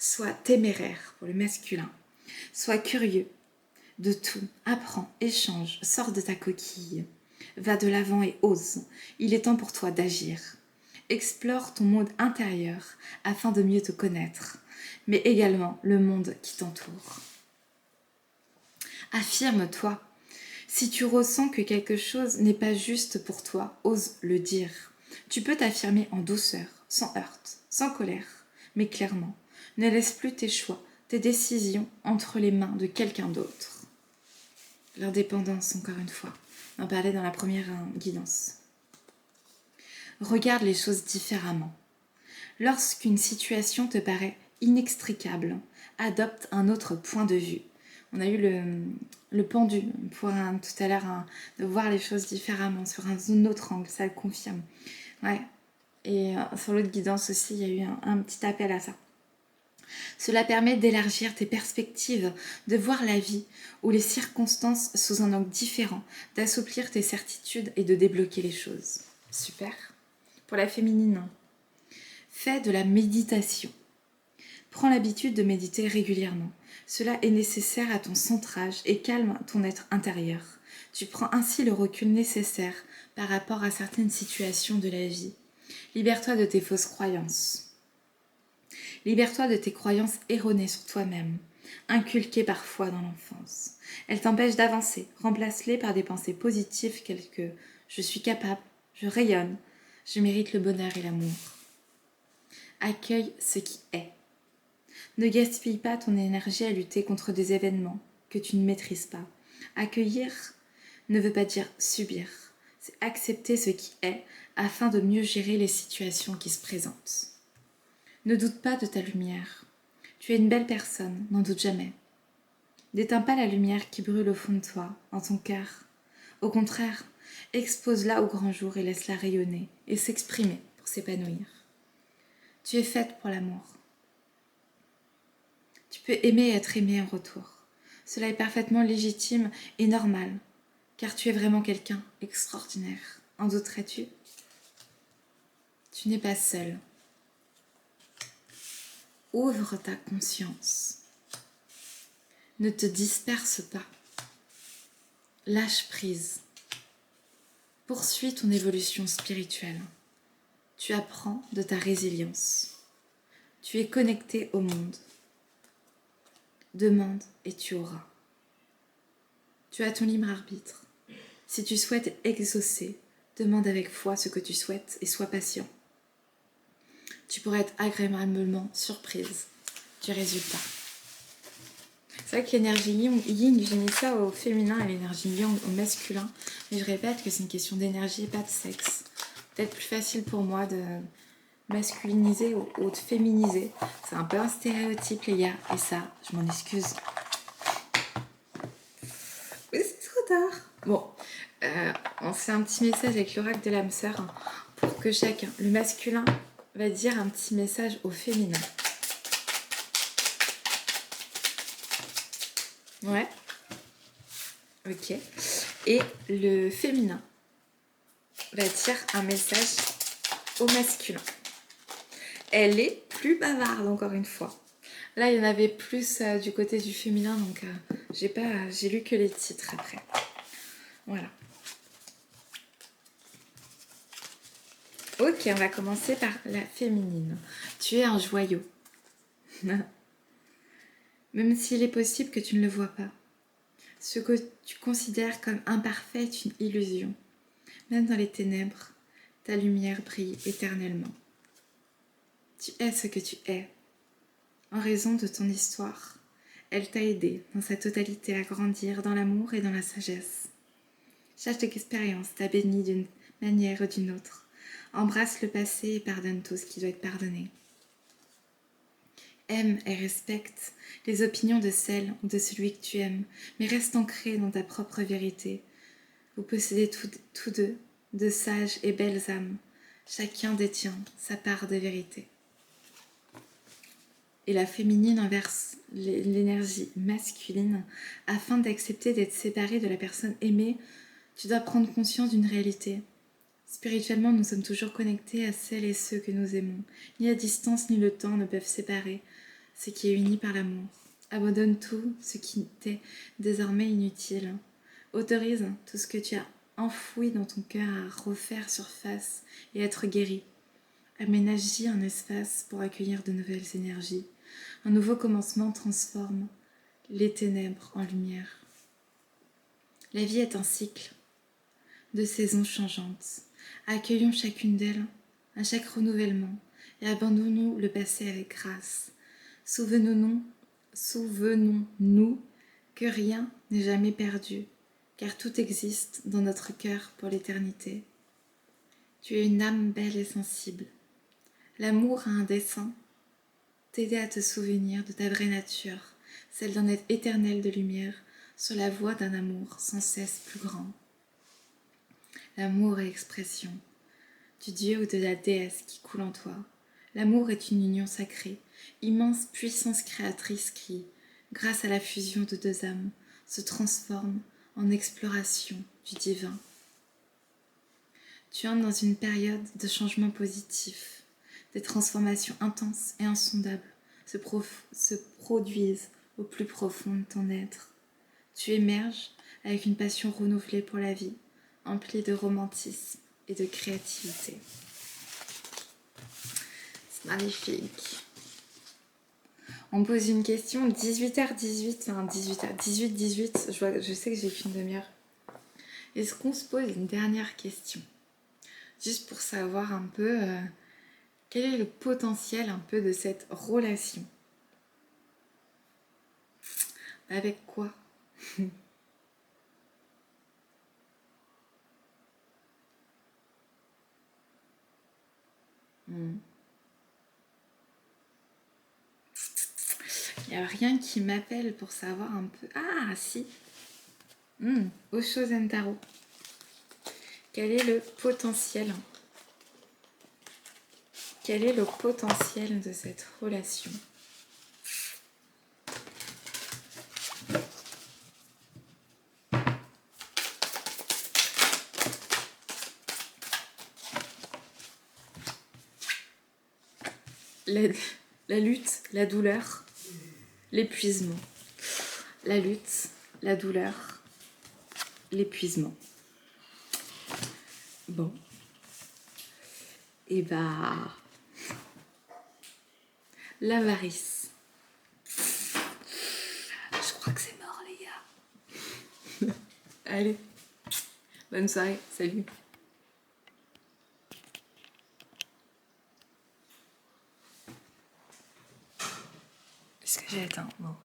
Sois téméraire pour le masculin. Sois curieux de tout. Apprends, échange, sors de ta coquille. Va de l'avant et ose. Il est temps pour toi d'agir. Explore ton monde intérieur afin de mieux te connaître, mais également le monde qui t'entoure. Affirme-toi. Si tu ressens que quelque chose n'est pas juste pour toi, ose le dire. Tu peux t'affirmer en douceur, sans heurte, sans colère, mais clairement. Ne laisse plus tes choix, tes décisions entre les mains de quelqu'un d'autre. L'indépendance, encore une fois. On en parlait dans la première guidance. Regarde les choses différemment. Lorsqu'une situation te paraît inextricable, adopte un autre point de vue. On a eu le pendu pour tout à l'heure, de voir les choses différemment, sur un autre angle, ça le confirme. Ouais. Et sur l'autre guidance aussi, il y a eu un petit appel à ça. Cela permet d'élargir tes perspectives, de voir la vie ou les circonstances sous un angle différent, d'assouplir tes certitudes et de débloquer les choses. Super. Pour la féminine, fais de la méditation. Prends l'habitude de méditer régulièrement. Cela est nécessaire à ton centrage et calme ton être intérieur. Tu prends ainsi le recul nécessaire par rapport à certaines situations de la vie. Libère-toi de tes fausses croyances. Libère-toi de tes croyances erronées sur toi-même, inculquées parfois dans l'enfance. Elles t'empêchent d'avancer. Remplace-les par des pensées positives telles que « je suis capable, je rayonne, je mérite le bonheur et l'amour ». Accueille ce qui est. Ne gaspille pas ton énergie à lutter contre des événements que tu ne maîtrises pas. Accueillir ne veut pas dire subir, c'est accepter ce qui est afin de mieux gérer les situations qui se présentent. Ne doute pas de ta lumière. Tu es une belle personne, n'en doute jamais. N'éteins pas la lumière qui brûle au fond de toi, en ton cœur. Au contraire, expose-la au grand jour et laisse-la rayonner et s'exprimer pour s'épanouir. Tu es faite pour l'amour. Tu peux aimer et être aimé en retour. Cela est parfaitement légitime et normal, car tu es vraiment quelqu'un extraordinaire. En douterais-tu ? Tu n'es pas seul. Ouvre ta conscience. Ne te disperse pas. Lâche prise. Poursuis ton évolution spirituelle. Tu apprends de ta résilience. Tu es connecté au monde. Demande et tu auras. Tu as ton libre arbitre. Si tu souhaites exaucer, demande avec foi ce que tu souhaites et sois patient. Tu pourrais être agréablement surprise du résultat. C'est vrai que l'énergie yin, j'ai mis ça au féminin et l'énergie yang au masculin. Mais je répète que c'est une question d'énergie et pas de sexe. Peut-être plus facile pour moi de masculiniser ou de féminiser. C'est un peu un stéréotype, les gars. Et ça, je m'en excuse. Mais c'est trop tard. Bon, on fait un petit message avec l'oracle de l'âme sœur pour que chacun, le masculin, va dire un petit message au féminin. Ouais. Ok. Et le féminin va dire un message au masculin. Elle est plus bavarde, encore une fois. Là, il y en avait plus du côté du féminin, donc j'ai lu que les titres après. Voilà. Ok, on va commencer par la féminine. Tu es un joyau. Même s'il est possible que tu ne le vois pas. Ce que tu considères comme imparfait est une illusion. Même dans les ténèbres, ta lumière brille éternellement. Tu es ce que tu es. En raison de ton histoire, elle t'a aidé dans sa totalité à grandir dans l'amour et dans la sagesse. Chaque expérience t'a béni d'une manière ou d'une autre. Embrasse le passé et pardonne tout ce qui doit être pardonné. Aime et respecte les opinions de celle ou de celui que tu aimes, mais reste ancré dans ta propre vérité. Vous possédez tous deux de sages et belles âmes. Chacun détient sa part de vérité. Et la féminine inverse l'énergie masculine. Afin d'accepter d'être séparée de la personne aimée, tu dois prendre conscience d'une réalité. Spirituellement, nous sommes toujours connectés à celles et ceux que nous aimons. Ni la distance ni le temps ne peuvent séparer ce qui est uni par l'amour. Abandonne tout ce qui t'est désormais inutile. Autorise tout ce que tu as enfoui dans ton cœur à refaire surface et être guéri. Aménage-y un espace pour accueillir de nouvelles énergies. Un nouveau commencement transforme les ténèbres en lumière. La vie est un cycle de saisons changeantes. Accueillons chacune d'elles à chaque renouvellement et abandonnons le passé avec grâce. Souvenons-nous que rien n'est jamais perdu, car tout existe dans notre cœur pour l'éternité. Tu es une âme belle et sensible. L'amour a un dessein, t'aider à te souvenir de ta vraie nature, celle d'un être éternel de lumière, sur la voie d'un amour sans cesse plus grand. L'amour est l'expression du Dieu ou de la déesse qui coule en toi. L'amour est une union sacrée, immense puissance créatrice qui, grâce à la fusion de deux âmes, se transforme en exploration du divin. Tu entres dans une période de changement positif. Des transformations intenses et insondables se produisent au plus profond de ton être. Tu émerges avec une passion renouvelée pour la vie, emplie de romantisme et de créativité. C'est magnifique. On me pose une question, 18h18, enfin 18h18, je sais que j'ai qu'une demi-heure. Est-ce qu'on se pose une dernière question? Juste pour savoir un peu quel est le potentiel un peu de cette relation? Avec quoi? Il n'y a rien qui m'appelle pour savoir un peu... Ah, si. Osho Zentaro. Quel est le potentiel? Quel est le potentiel de cette relation? La lutte, la douleur, l'épuisement. La lutte, la douleur, l'épuisement. Bon. Et bah... l'avarice. Je crois que c'est mort, les gars. Allez. Bonne soirée. Salut. Est-ce que j'ai éteint? Bon.